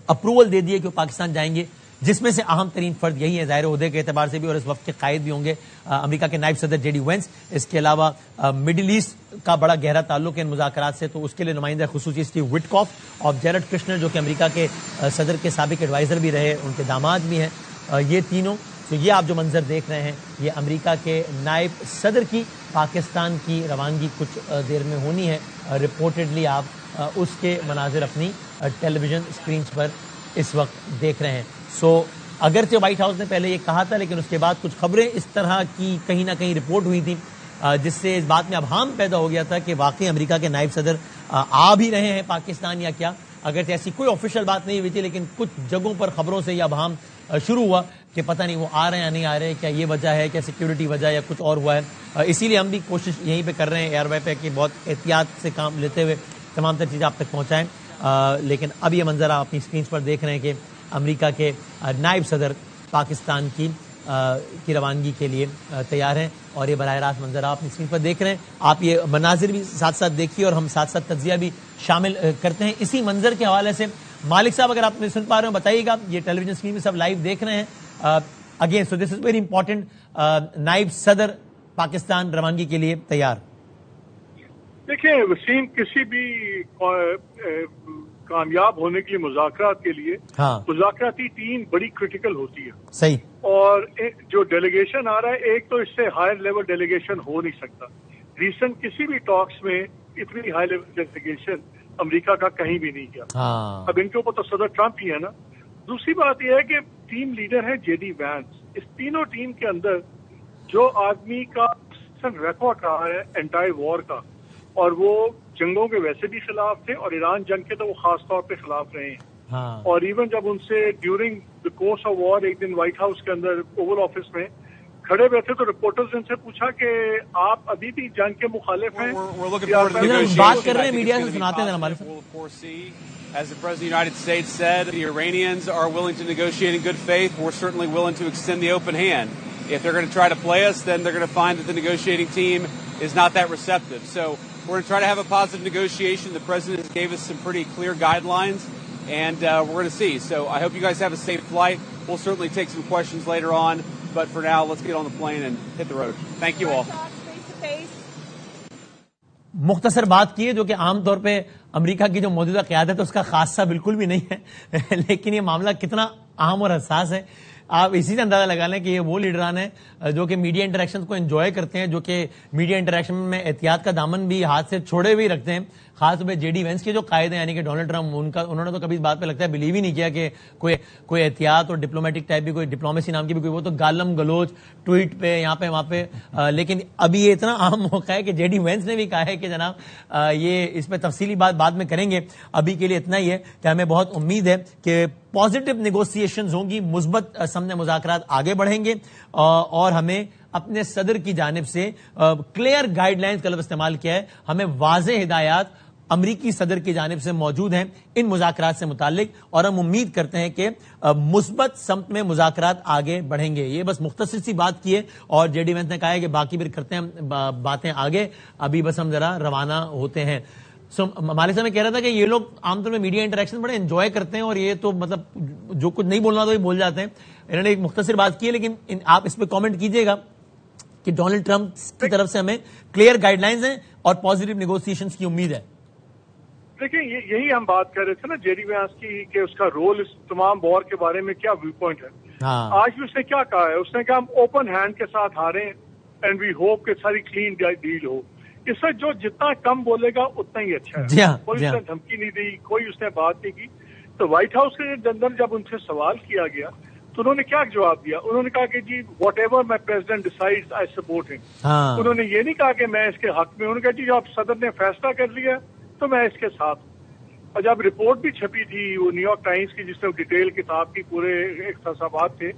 اپروول دے دی ہے کہ وہ پاکستان جائیں گے, جس میں سے اہم ترین فرد یہی ہے ظاہر عہدے کے اعتبار سے بھی, اور اس وقت کے قائد بھی ہوں گے امریکہ کے نائب صدر جے ڈی وینس. اس کے علاوہ مڈل ایسٹ کا بڑا گہرا تعلق ہے ان مذاکرات سے, تو اس کے لیے نمائندہ خصوصی اسٹیو وٹکاف اور جیرڈ کرشنر جو کہ امریکہ کے صدر کے سابق ایڈوائزر بھی رہے, ان کے داماد بھی ہیں, یہ تینوں. تو یہ آپ جو منظر دیکھ رہے ہیں یہ امریکہ کے نائب صدر کی پاکستان کی روانگی کچھ دیر میں ہونی ہے. رپورٹڈلی آپ اس کے مناظر اپنی ٹیلی ویژن اسکرینز پر اس وقت دیکھ رہے ہیں. سو اگرچہ وائٹ ہاؤس نے پہلے یہ کہا تھا, لیکن اس کے بعد کچھ خبریں اس طرح کی کہیں نہ کہیں رپورٹ ہوئی تھیں جس سے اس بات میں ابہام پیدا ہو گیا تھا کہ واقعی امریکہ کے نائب صدر آ بھی رہے ہیں پاکستان یا کیا. اگرچہ ایسی کوئی آفیشیل بات نہیں ہوئی تھی, لیکن کچھ جگہوں پر خبروں سے یہ ابہام شروع ہوا کہ پتہ نہیں وہ آ رہے ہیں یا نہیں آ رہے, کیا یہ وجہ ہے, کیا سیکیورٹی وجہ یا کچھ اور ہوا ہے. اسی لیے ہم بھی کوشش یہیں پہ کر رہے ہیں ایئر وے پہ کہ بہت احتیاط سے کام لیتے ہوئے تمام تر چیزیں آپ تک پہنچائیں. لیکن اب یہ منظر آپ اپنی اسکرینس پر دیکھ رہے ہیں کہ امریکہ کے نائب صدر پاکستان کی روانگی کے لیے تیار ہیں, اور یہ براہ راست منظر آپ اپنی اسکرین پر دیکھ رہے ہیں. آپ یہ مناظر بھی ساتھ ساتھ دیکھیے اور ہم ساتھ ساتھ تجزیہ بھی شامل کرتے ہیں اسی منظر کے حوالے سے. مالک صاحب اگر آپ سن پا رہے ہو بتائیے گا, یہ ٹیلی ویژن اسکرین میں سب لائیو دیکھ رہے ہیں. Again so this is very important, نائب صدر پاکستان روانگی کے لیے تیار. دیکھیں وسیم, کسی بھی کامیاب ہونے کے لیے مذاکرات کے لیے مذاکراتی ٹیم بڑی کریٹیکل ہوتی ہے. صحیح. اور جو ڈیلیگیشن آ رہا ہے, ایک تو اس سے ہائر لیول ڈیلیگیشن ہو نہیں سکتا. ریسنٹ کسی بھی ٹاکس میں اتنی ہائی لیول ڈیلیگیشن امریکہ کا کہیں بھی نہیں کیا. اب ان کے اوپر تو صدر ٹرمپ ہی ہے نا. دوسری بات یہ ہے کہ ٹیم لیڈر ہے جے ڈی وینس. اس تینوں ٹیم کے اندر جو آدمی کا ریکارڈ رہا ہے انٹائر وار کا, اور وہ جنگوں کے ویسے بھی خلاف تھے اور ایران جنگ کے تو وہ خاص طور پہ خلاف رہے ہیں. اور ایون جب ان سے during the course of war ایک دن وائٹ ہاؤس کے اندر اوول آفس میں کھڑے ہوئے تھے تو رپورٹرز ان سے پوچھا کہ آپ ابھی بھی جنگ کے مخالف ہیں. بات کر رہے ہیں میڈیا سے, سناتے ہیں ہمارے ساتھ. As the President of the United States said, the Iranians are willing to negotiate in good faith. We're certainly willing to extend the open hand. If they're going to try to play us, then they're going to find that the negotiating team is not that receptive. So we're going to try to have a positive negotiation. The President has gave us some pretty clear guidelines, and we're going to see. So I hope you guys have a safe flight. We'll certainly take some questions later on, but for now, let's get on the plane and hit the road. Thank you all. مختصر بات کی ہے جو کہ عام طور پہ امریکہ کی جو موجودہ قیادت ہے اس کا خاصہ بالکل بھی نہیں ہے, لیکن یہ معاملہ کتنا اہم اور حساس ہے آپ اسی سے اندازہ لگا لیں کہ یہ وہ لیڈران ہیں جو کہ میڈیا انٹریکشن کو انجوائے کرتے ہیں, جو کہ میڈیا انٹریکشن میں احتیاط کا دامن بھی ہاتھ سے چھوڑے ہوئے رکھتے ہیں. خاص طور پہ جے ڈی وینس کے جو قائد ہیں یعنی کہ ڈونلڈ ٹرمپ, انہوں نے تو کبھی اس بات پہ لگتا ہے بلیو ہی نہیں کیا کہ کوئی احتیاط اور ڈپلومیٹک ٹائپ بھی, کوئی ڈپلومیسی نام کی بھی کوئی, وہ تو گالم گلوچ ٹویٹ پہ یہاں پہ وہاں پہ. لیکن ابھی یہ اتنا اہم موقع ہے کہ جے ڈی وینس نے بھی کہا ہے کہ جناب یہ اس پہ تفصیلی بات بعد میں کریں گے, ابھی کے لیے اتنا ہی ہے کہ ہمیں بہت امید ہے کہ پازیٹو نیگوسیشنز ہوں گی, مثبت سمت مذاکرات آگے بڑھیں گے, اور ہمیں اپنے صدر کی جانب سے کلیئر گائیڈ لائنز کا لفظ استعمال کیا ہے, ہمیں واضح ہدایات امریکی صدر کی جانب سے موجود ہیں ان مذاکرات سے متعلق, اور ہم امید کرتے ہیں کہ مثبت سمت میں مذاکرات آگے بڑھیں گے. یہ بس مختصر سی بات کی ہے, اور جے ڈی وینس نے کہا ہے کہ باقی پھر کرتے ہیں باتیں آگے, ابھی بس ہم ذرا روانہ ہوتے ہیں. مالک صاحب میں کہہ رہا تھا کہ یہ لوگ عام طور میں میڈیا انٹریکشن بڑے انجوائے کرتے ہیں, اور یہ تو مطلب جو کچھ نہیں بولنا تو یہ بول جاتے ہیں. انہوں نے ایک مختصر بات کی ہے, لیکن آپ اس پہ کامنٹ کیجئے گا کہ ڈونلڈ ٹرمپ کی طرف سے ہمیں کلیئر گائیڈ لائنز ہیں اور پازیٹو نیگوسیشنز کی امید ہے. دیکھیں یہی ہم بات کر رہے تھے نا جے ڈی وینس کی کہ اس کا رول اس تمام وار کے بارے میں کیا ویو پوائنٹ ہے. آج بھی اس نے کیا کہا ہے, اس نے کہا ہم اوپن ہینڈ کے ساتھ ہارے اینڈ وی ہوپ کہ ساری کلین ڈیل ہو. اس سے جو جتنا کم بولے گا اتنا ہی اچھا ہے. کوئی اس نے دھمکی نہیں دی, کوئی اس نے بات نہیں کی. تو وائٹ ہاؤس کے اندر جب ان سے سوال کیا گیا تو انہوں نے کیا جواب دیا؟ انہوں نے کہا کہ جی whatever my president decides I support him. انہوں نے یہ نہیں کہا کہ میں اس کے حق میں. انہوں نے کہا جی اب صدر نے فیصلہ کر لیا تو میں اس کے ساتھ ہوں. اور جب رپورٹ بھی چھپی تھی وہ نیو یارک ٹائمز کی جس میں ڈیٹیل کتاب کی پورے اقتصابات تھے,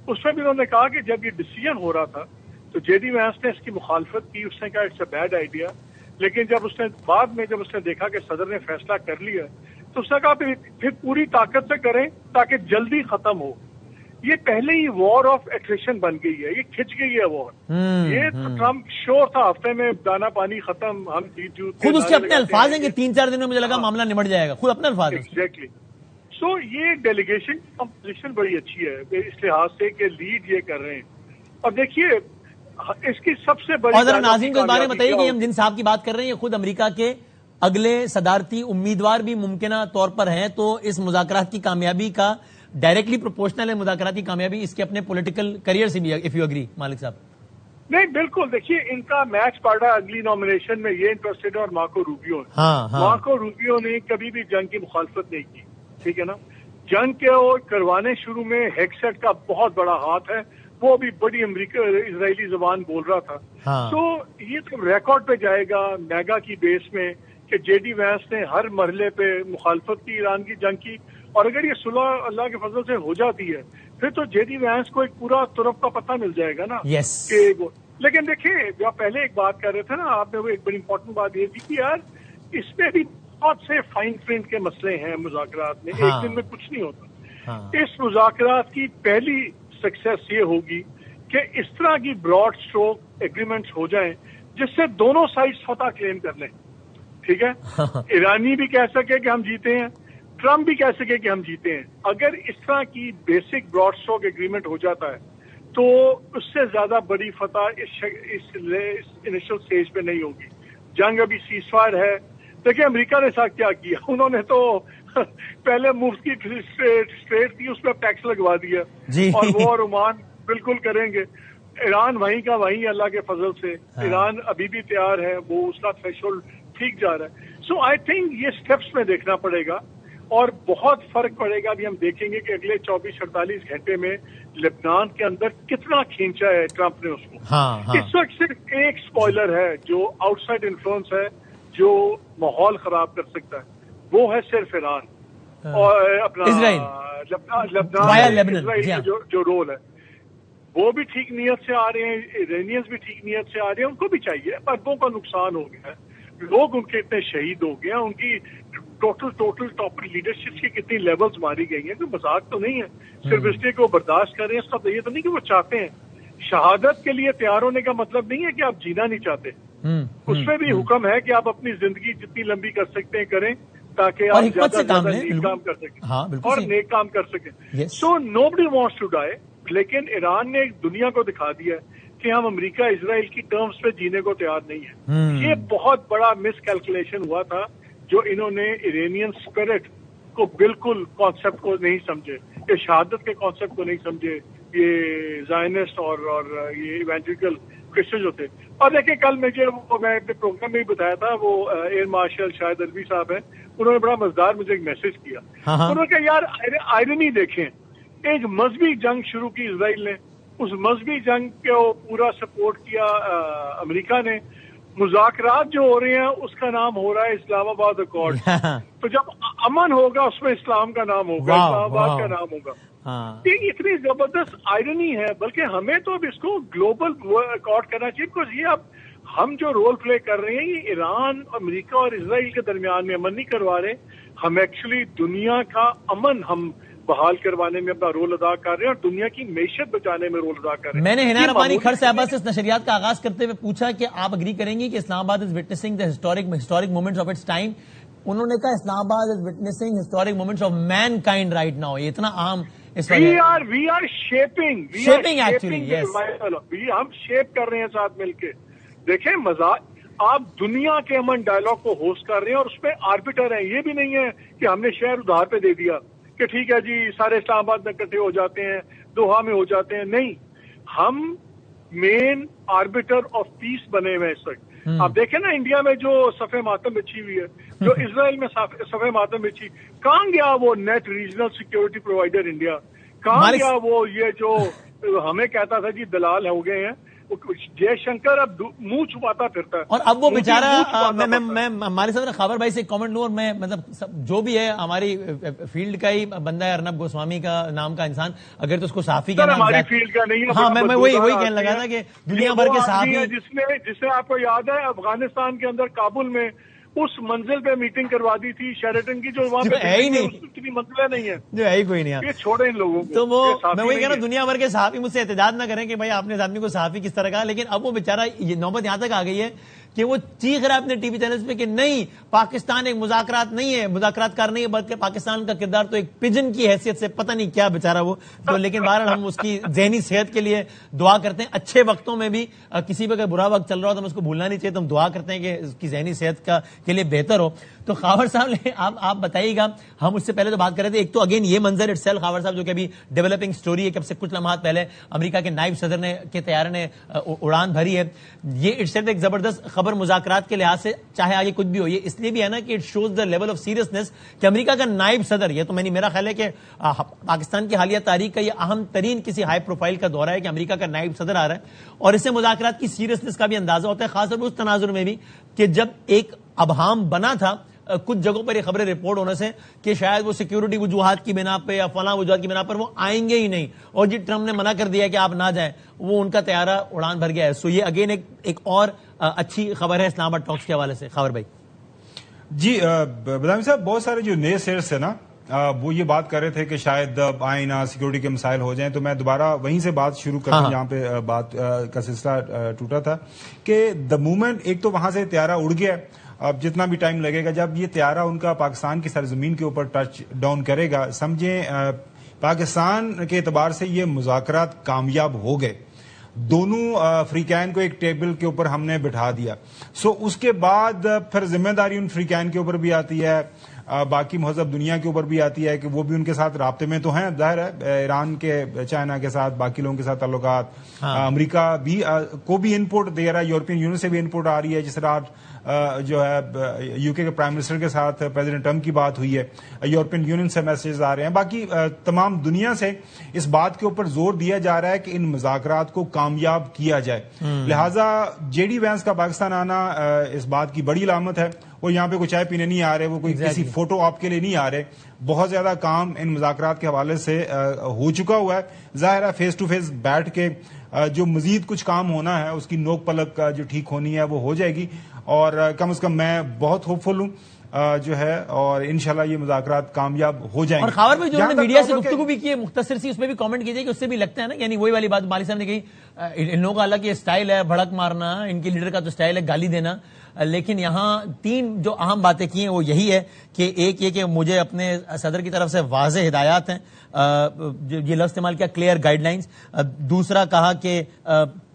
اس میں بھی انہوں نے کہا کہ جب یہ ڈیسیژن ہو رہا تھا تو جے ڈی وینس نے اس کی مخالفت کی. اس نے کہا اٹس اے بیڈ آئیڈیا. لیکن جب اس نے بعد میں جب اس نے دیکھا کہ صدر نے فیصلہ کر لیا تو اس نے کہا پھر پوری طاقت سے کریں تاکہ جلدی ختم ہو. یہ پہلے ہی وار آف ایٹریشن بن گئی ہے, یہ کھچ گئی ہے وار. یہ تو ٹرمپ شور تھا ہفتے میں دانا پانی ختم, ہم جیت خود اس کے اپنے الفاظ ہیں کہ 3-4 دنوں میں مجھے لگا معاملہ نمٹ جائے گا, خود اپنے الفاظ. ایگزیکٹلی. سو یہ ڈیلیگیشن کمپوزیشن بڑی اچھی ہے اس لحاظ سے کہ لیڈ یہ کر رہے ہیں. اور دیکھیے اس کی سب سے بڑی, اور ذرا ناظرین کو اس بارے میں بتائیے کہ ہم جن صاحب کی بات کر رہے ہیں یہ خود امریکہ کے اگلے صدارتی امیدوار بھی ممکنہ طور پر ہیں, تو اس مذاکرات کی کامیابی کا ڈائریکٹلی پروپورشنل ہے مذاکرات کی کامیابی اس کے اپنے پولیٹیکل کریئر سے بھی, اف یو اگری مالک صاحب. نہیں بالکل, دیکھیے ان کا میچ پڑا اگلی نامینیشن میں یہ انٹرسٹڈ ہے اور مارکو روبیو ہے. مارکو روبیو نے کبھی بھی جنگ کی مخالفت نہیں کی, ٹھیک ہے نا. جنگ کے کروانے شروع میں ہیکسٹ کا بہت بڑا ہاتھ ہے, وہ بھی بڑی اسرائیلی زبان بول رہا تھا. تو یہ تو ریکارڈ پہ جائے گا میگا کی بیس میں کہ جے ڈی وینس نے ہر مرحلے پہ مخالفت کی ایران کی جنگ کی. اور اگر یہ صلح اللہ کے فضل سے ہو جاتی ہے پھر تو جے ڈی وینس کو ایک پورا طرف کا پتہ مل جائے گا نا. کہ لیکن دیکھیں جو آپ پہلے ایک بات کر رہے تھے نا آپ نے, وہ ایک بڑی امپورٹنٹ بات یہ تھی کہ یار اس میں بھی بہت سے فائن پرنٹ کے مسئلے ہیں مذاکرات میں, ایک دن میں کچھ نہیں ہوتا. اس مذاکرات کی پہلی سکسیس یہ ہوگی کہ اس طرح کی براڈ اسٹروک ایگریمنٹس ہو جائیں جس سے دونوں سائڈز فتح کلیم کر لیں, ٹھیک ہے. ایرانی بھی کہہ سکے کہ ہم جیتے ہیں, ٹرمپ بھی کہہ سکے کہ ہم جیتے ہیں. اگر اس طرح کی بیسک براڈ اسٹروک ایگریمنٹ ہو جاتا ہے تو اس سے زیادہ بڑی فتح اس انیشل سٹیج پہ نہیں ہوگی. جنگ ابھی سیز فائر ہے. دیکھیں امریکہ نے ساتھ کیا کیا, انہوں نے تو پہلے مفت کی اسٹریٹ تھی اس پہ ٹیکس لگوا دیا اور وہ اور عمان بالکل کریں گے. ایران وہیں کا وہیں اللہ کے فضل سے ایران ابھی بھی تیار ہے, وہ اس کا تھریشولڈ ٹھیک جا رہا ہے. سو آئی تھنک یہ اسٹیپس میں دیکھنا پڑے گا اور بہت فرق پڑے گا. ابھی ہم دیکھیں گے کہ اگلے 24-48 گھنٹے میں لبنان کے اندر کتنا کھینچا ہے ٹرمپ نے اس کو. اس وقت صرف ایک اسپوائلر ہے جو آؤٹ سائڈ انفلوئنس ہے جو ماحول خراب کر سکتا ہے, وہ ہے صرف ایران اور اپنا لبنان اسرائیل جو رول ہے. وہ بھی ٹھیک نیت سے آ رہے ہیں, ایرانیز بھی ٹھیک نیت سے آ رہے ہیں, ان کو بھی چاہیے. اربوں کا نقصان ہو گیا ہے, لوگ ان کے اتنے شہید ہو گئے ہیں, ان کی ٹوٹل ٹاپ لیڈرشپ کی کتنی لیولز ماری گئی ہیں. کوئی مذاق تو نہیں ہے, صرف اس لیے کہ وہ برداشت کر رہے ہیں. اس کا یہ تو نہیں کہ وہ چاہتے ہیں. شہادت کے لیے تیار ہونے کا مطلب نہیں ہے کہ آپ جینا نہیں چاہتے. اس میں بھی حکم ہے کہ آپ اپنی زندگی جتنی لمبی کر سکتے ہیں کریں تاکہ آپ زیادہ سے زیادہ نیک کام کر سکیں اور نیک کام کر سکیں. سو نوبڈی وانٹس ٹو ڈائی. لیکن ایران نے دنیا کو دکھا دیا کہ ہم امریکہ اسرائیل کی ٹرمز پہ جینے کو تیار نہیں ہیں. یہ بہت بڑا مس کیلکولیشن ہوا تھا جو انہوں نے ایرانین اسپرٹ کو بالکل کانسیپٹ کو نہیں سمجھے, یہ شہادت کے کانسیپٹ کو نہیں سمجھے, یہ زائنسٹ اور یہ ایوانجیکل کرسچن جو تھے. اور دیکھیں کل میں اپنے پروگرام میں بھی بتایا تھا, وہ ایئر مارشل شاہد الوی صاحب ہیں, انہوں نے بڑا مزیدار مجھے ایک میسج کیا. انہوں نے کہا یار آئرنی دیکھیں, ایک مذہبی جنگ شروع کی اسرائیل نے, اس مذہبی جنگ کو پورا سپورٹ کیا امریکہ نے. مذاکرات جو ہو رہے ہیں اس کا نام ہو رہا ہے اسلام آباد اکارڈ. تو جب امن ہوگا اس میں اسلام کا نام ہوگا, اسلام آباد کا نام ہوگا. یہ اتنی زبردست آئرنی ہے. بلکہ ہمیں تو اب اس کو گلوبل اکارڈ کرنا چاہیے, بیکاز یہ اب ہم جو رول پلے کر رہے ہیں یہ ایران, امریکہ اور اسرائیل کے درمیان میں امن نہیں کروا رہے, ہم ایکچولی دنیا کا امن ہم بحال کروانے میں اپنا رول ادا کر رہے ہیں اور دنیا کی معیشت بچانے میں رول ادا کر رہے ہیں. میں نے ہنا ربانی کھر صاحبہ سے اس نشریات کا آغاز کرتے ہوئے پوچھا کہ آپ اگری کریں گی کہ Islamabad is witnessing the historic moments of its time. انہوں نے کہا Islamabad is witnessing historic moments of mankind right now. یہ اتنا عام وی آر شیپنگ ایکچولی, ہم شیپ کر رہے ہیں ساتھ مل کے. دیکھیں مزاق آپ دنیا کے امن ڈائلاگ کو ہوسٹ کر رہے ہیں اور اس میں آربیٹر ہیں. یہ بھی نہیں ہے کہ ہم نے شہر ادھار پہ دے دیا کہ ٹھیک ہے جی سارے اسلام آباد میں اکٹھے ہو جاتے ہیں, دوحہ میں ہو جاتے ہیں. نہیں, ہم مین آربیٹر آف پیس بنے ہوئے اس وقت. آپ دیکھیں نا انڈیا میں جو صفحہ ماتم بچھی ہوئی ہے, جو اسرائیل میں صفحہ ماتم بچھی, کہاں گیا وہ net regional security provider India, کہاں گیا وہ یہ جو ہمیں کہتا تھا جی دلال ہو گئے ہیں, جے شنکر اب منہ چھپاتا پھرتا ہے. اور اب وہ بیچارہ, میں ہمارے ساتھ خبر بھائی سے کامنٹ لوں, اور میں مطلب جو بھی ہے ہماری فیلڈ کا ہی بندہ ہے, ارنب گوسوامی کا نام کا انسان, اگر تو اس کو صحافی کا نام, ہماری فیلڈ کا نہیں ہے. ہاں میں وہی کہنے لگا تھا کہ دنیا بھر کے صحافی, جس نے آپ کو یاد ہے افغانستان کے اندر کابل میں اس منزل پہ میٹنگ کروا دی تھی شیرٹن کی, جو وہاں پہ ہے ہی نہیں, اتنی منزلیں نہیں ہے, جو ہے ہی کوئی نہیں. یہ چھوڑے ان لوگوں کو. تو وہ میں وہی کہہ رہا ہوں, دنیا بھر کے صحافی مجھ سے احتجاج نہ کریں کہ بھائی آپ نے اس آدمی کو صحافی کس طرح کہا, لیکن اب وہ بیچارہ یہ نوبت یہاں تک آ گئی ہے کہ وہ چیخ رہا ہے اپنے ٹی وی چینلز پہ کہ نہیں, پاکستان ایک مذاکرات نہیں ہے, مذاکرات کار نہیں ہے, بلکہ پاکستان کا کردار تو ایک پجن کی حیثیت سے پتہ نہیں کیا بیچارہ وہ تو. لیکن بہرحال ہم اس کی ذہنی صحت کے لیے دعا کرتے ہیں. اچھے وقتوں میں بھی کسی پہ اگر برا وقت چل رہا ہو تو ہم اس کو بھولنا نہیں چاہیے, تو ہم دعا کرتے ہیں کہ اس کی ذہنی صحت کے لیے بہتر ہو. تو خاور صاحب آپ بتائیے گا, ہم اس سے پہلے تو بات کر رہے تھے, ایک تو اگین یہ منظر اٹ سیلف خاور صاحب جو کہ ابھی ڈیولپنگ سٹوری ہے, کہ اب سے کچھ لمحات پہلے امریکہ کے نائب صدر کے طیارے نے اڑان بھری ہے, یہ اٹ سیلف ایک زبردست خبر مذاکرات کے لحاظ سے, چاہے آگے کچھ بھی ہو. یہ اس لیے بھی ہے نا کہ it shows the level of seriousness کہ امریکہ کا نائب صدر, یہ تو میرا خیال ہے کہ پاکستان کی حالیہ تاریخ کا یہ اہم ترین کسی ہائی پروفائل کا دورہ ہے کہ امریکہ کا نائب صدر آ رہا ہے, اور اس سے مذاکرات کی سیریسنس کا بھی اندازہ ہوتا ہے, خاص طور پر اس تناظر میں بھی کہ جب ایک ابہام بنا تھا کچھ جگہوں پر یہ خبریں رپورٹ ہونے سے کہ شاید وہ سیکیورٹی وجوہات کی بنا پہ یا فلاں وجوہات کی بنا پر وہ آئیں گے ہی نہیں, اور جی ٹرمپ نے منع کر دیا کہ آپ نہ جائیں, وہ ان کا طیارہ اڑان بھر گیا ہے. سو یہ اگین ایک اور اچھی خبر ہے اسلام آباد ٹاکس کے حوالے سے. خبر بھائی جی بدامی صاحب, بہت سارے جو نئے سیرس ہے نا وہ یہ بات کر رہے تھے کہ شاید آئیں نہ سیکیورٹی کے مسائل ہو جائیں, تو میں دوبارہ وہیں سے بات شروع کرتا ہوں جہاں پہ بات کا سلسلہ ٹوٹا تھا کہ دا مومنٹ ایک تو وہاں سے طیارہ اڑ گیا, اب جتنا بھی ٹائم لگے گا جب یہ طیارہ ان کا پاکستان کی سرزمین کے اوپر ٹچ ڈاؤن کرے گا, سمجھیں پاکستان کے اعتبار سے یہ مذاکرات کامیاب ہو گئے, دونوں فریقین کو ایک ٹیبل کے اوپر ہم نے بٹھا دیا. سو اس کے بعد پھر ذمہ داری ان فریقین کے اوپر بھی آتی ہے, باقی مہذب دنیا کے اوپر بھی آتی ہے کہ وہ بھی ان کے ساتھ رابطے میں تو ہیں, ظاہر ہے ایران کے, چائنا کے ساتھ, باقی لوگوں کے ساتھ تعلقات, امریکہ بھی کو بھی انپوٹ دے رہا ہے, یورپین یونین سے بھی انپوٹ آ رہی ہے, جس طرح جو ہے یو کے پرائم منسٹر کے ساتھ پریزیڈنٹ ٹرمپ کی بات ہوئی ہے, یورپین یونین سے میسیجز آ رہے ہیں, باقی تمام دنیا سے اس بات کے اوپر زور دیا جا رہا ہے کہ ان مذاکرات کو کامیاب کیا جائے. لہٰذا جے ڈی وینس کا پاکستان آنا اس بات کی بڑی علامت ہے. وہ یہاں پہ کوئی چائے پینے نہیں آ رہے, وہ کوئی کسی فوٹو آپ کے لیے نہیں آ رہے, بہت زیادہ کام ان مذاکرات کے حوالے سے ہو چکا ہوا ہے. ظاہر ہے فیس ٹو فیس بیٹھ کے جو مزید کچھ کام ہونا ہے اس کی نوک پلک جو ٹھیک ہونی ہے وہ ہو جائے گی, اور کم از کم میں بہت ہوپ فل ہوں جو ہے, اور انشاءاللہ یہ مذاکرات کامیاب ہو جائیں گے. اور خاور میں جو انہوں نے میڈیا سے گفتگو بھی کی ہے مختصر سی, اس پہ بھی کامنٹ کیجیے کہ اس سے بھی لگتا ہے نا, یعنی وہی والی بات مالی صاحب نے کہی, ان لوگوں کا الگ یہ سٹائل ہے بھڑک مارنا, ان کی لیڈر کا تو سٹائل ہے گالی دینا, لیکن یہاں تین جو اہم باتیں کی ہیں وہ یہی ہے کہ ایک یہ کہ مجھے اپنے صدر کی طرف سے واضح ہدایات ہیں, یہ لفظ استعمال کیا کلیئر گائیڈ لائنز, دوسرا کہا کہ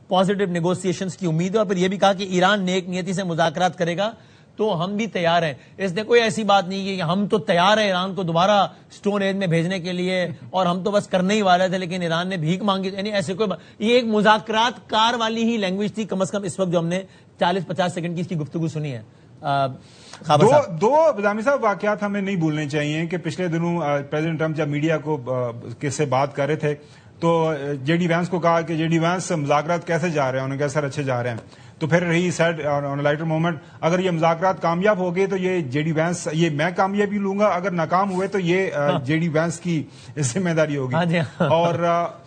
پازیٹیو نیگوسیشنز کی امید ہے, اور پھر یہ بھی کہا کہ ایران نیک نیتی سے مذاکرات کرے گا تو ہم بھی تیار ہیں. اس نے کوئی ایسی بات نہیں کی کہ ہم تو تیار ہیں ایران کو دوبارہ سٹون ایج میں بھیجنے کے لیے, اور ہم تو بس کرنے ہی والے تھے لیکن ایران نے بھیک مانگی, یعنی ایسے کوئی یہ ایک مذاکرات کار والی ہی لینگویج تھی کم از کم اس وقت جو ہم نے 40-50 سیکنڈ کی اس کی گفتگو سنی ہے. دو بدامی صاحب واقعات ہمیں نہیں بھولنے چاہیے کہ پچھلے دنوں پریزیڈنٹ ٹرمپ جب میڈیا کو سے بات کر رہے تھے تو جے ڈی وینس کو کہا کہ جے ڈی وینس مذاکرات کیسے جا رہے ہیں, انہیں کیسے اچھے جا رہے ہیں, تو پھر he said on lighter moment اگر یہ مذاکرات کامیاب ہو گئے تو یہ جے ڈی وینس, یہ میں کامیابی لوں گا, اگر ناکام ہوئے تو یہ جے ڈی وینس کی ذمہ داری ہوگی. اور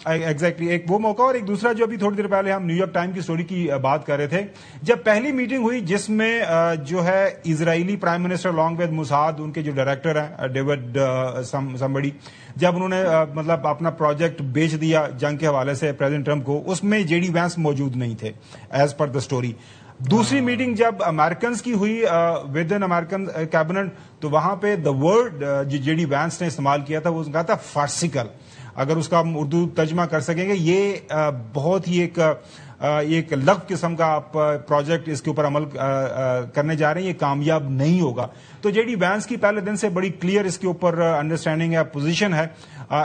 ایگزیکٹلی ایک وہ موقع, اور ایک دوسرا جو ابھی تھوڑی دیر پہلے ہم نیو یارک ٹائم کی سٹوری کی بات کر رہے تھے, جب پہلی میٹنگ ہوئی جس میں جو ہے Israeli prime minister along with Mossad, ان کے جو ڈائریکٹر ہیں ڈیوڈ سمبڈی, جب انہوں نے مطلب اپنا پروجیکٹ بیچ دیا جنگ کے حوالے سے پریزیڈنٹ ٹرمپ کو, اس میں جے ڈی وینس موجود نہیں تھے ایز پر دا اسٹوری. دوسری میٹنگ جب امریکنز کی ہوئی ود ان امریکن کیبنٹ, تو وہاں پہ the word J D Vance نے استعمال کیا تھا وہ کہا تھا فارسیکل, اگر اس کا ہم اردو ترجمہ کر سکیں گے, یہ بہت ہی ایک ایک لغو قسم کا آپ پروجیکٹ اس کے اوپر عمل کرنے جا رہے ہیں, یہ کامیاب نہیں ہوگا. تو جے ڈی وینس کی پہلے دن سے بڑی کلیئر اس کے اوپر انڈرسٹینڈنگ ہے, پوزیشن ہے.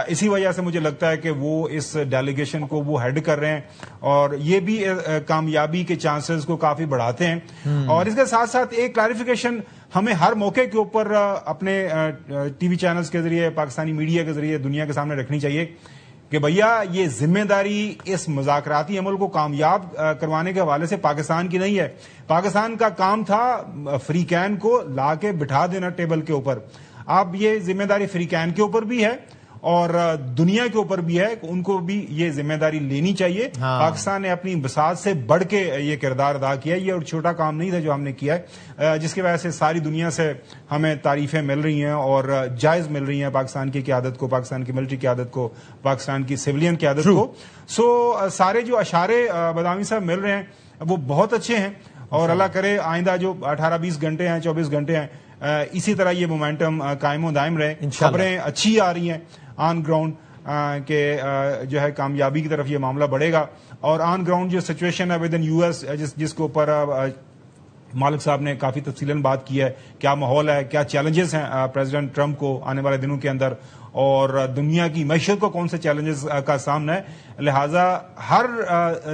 اسی وجہ سے مجھے لگتا ہے کہ وہ اس ڈیلیگیشن کو وہ ہیڈ کر رہے ہیں, اور یہ بھی کامیابی کے چانسز کو کافی بڑھاتے ہیں. اور اس کے ساتھ ساتھ ایک کلیریفیکیشن ہمیں ہر موقع کے اوپر اپنے ٹی وی چینلز کے ذریعے, پاکستانی میڈیا کے ذریعے دنیا کے سامنے رکھنی چاہیے کہ بھیا یہ ذمہ داری اس مذاکراتی عمل کو کامیاب کروانے کے حوالے سے پاکستان کی نہیں ہے. پاکستان کا کام تھا فری کین کو لا کے بٹھا دینا ٹیبل کے اوپر. اب یہ ذمہ داری فری کین کے اوپر بھی ہے اور دنیا کے اوپر بھی ہے, ان کو بھی یہ ذمہ داری لینی چاہیے. پاکستان نے اپنی بساط سے بڑھ کے یہ کردار ادا کیا, یہ اور چھوٹا کام نہیں تھا جو ہم نے کیا ہے, جس کی وجہ سے ساری دنیا سے ہمیں تعریفیں مل رہی ہیں اور جائز مل رہی ہیں پاکستان کی قیادت کو, پاکستان کی ملٹری قیادت کو, پاکستان کی سویلین قیادت کو. سارے جو اشارے بدامی صاحب مل رہے ہیں وہ بہت اچھے ہیں, اور اللہ کرے آئندہ جو 18-20 گھنٹے ہیں, 24 گھنٹے ہیں, اسی طرح یہ مومنٹم قائم و دائم رہے. خبریں اچھی آ رہی ہیں آن گراؤنڈ کہ جو ہے کامیابی کی طرف یہ معاملہ بڑھے گا. اور آن گراؤنڈ جو سچویشن ہے ود ان یو ایس, جس کے اوپر مالک صاحب نے کافی تفصیلاً بات کی ہے, کیا ماحول ہے, کیا چیلنجز ہیں پریزیڈنٹ ٹرمپ کو آنے والے دنوں کے اندر, اور دنیا کی معیشت کو کون سے چیلنجز کا سامنا ہے. لہذا ہر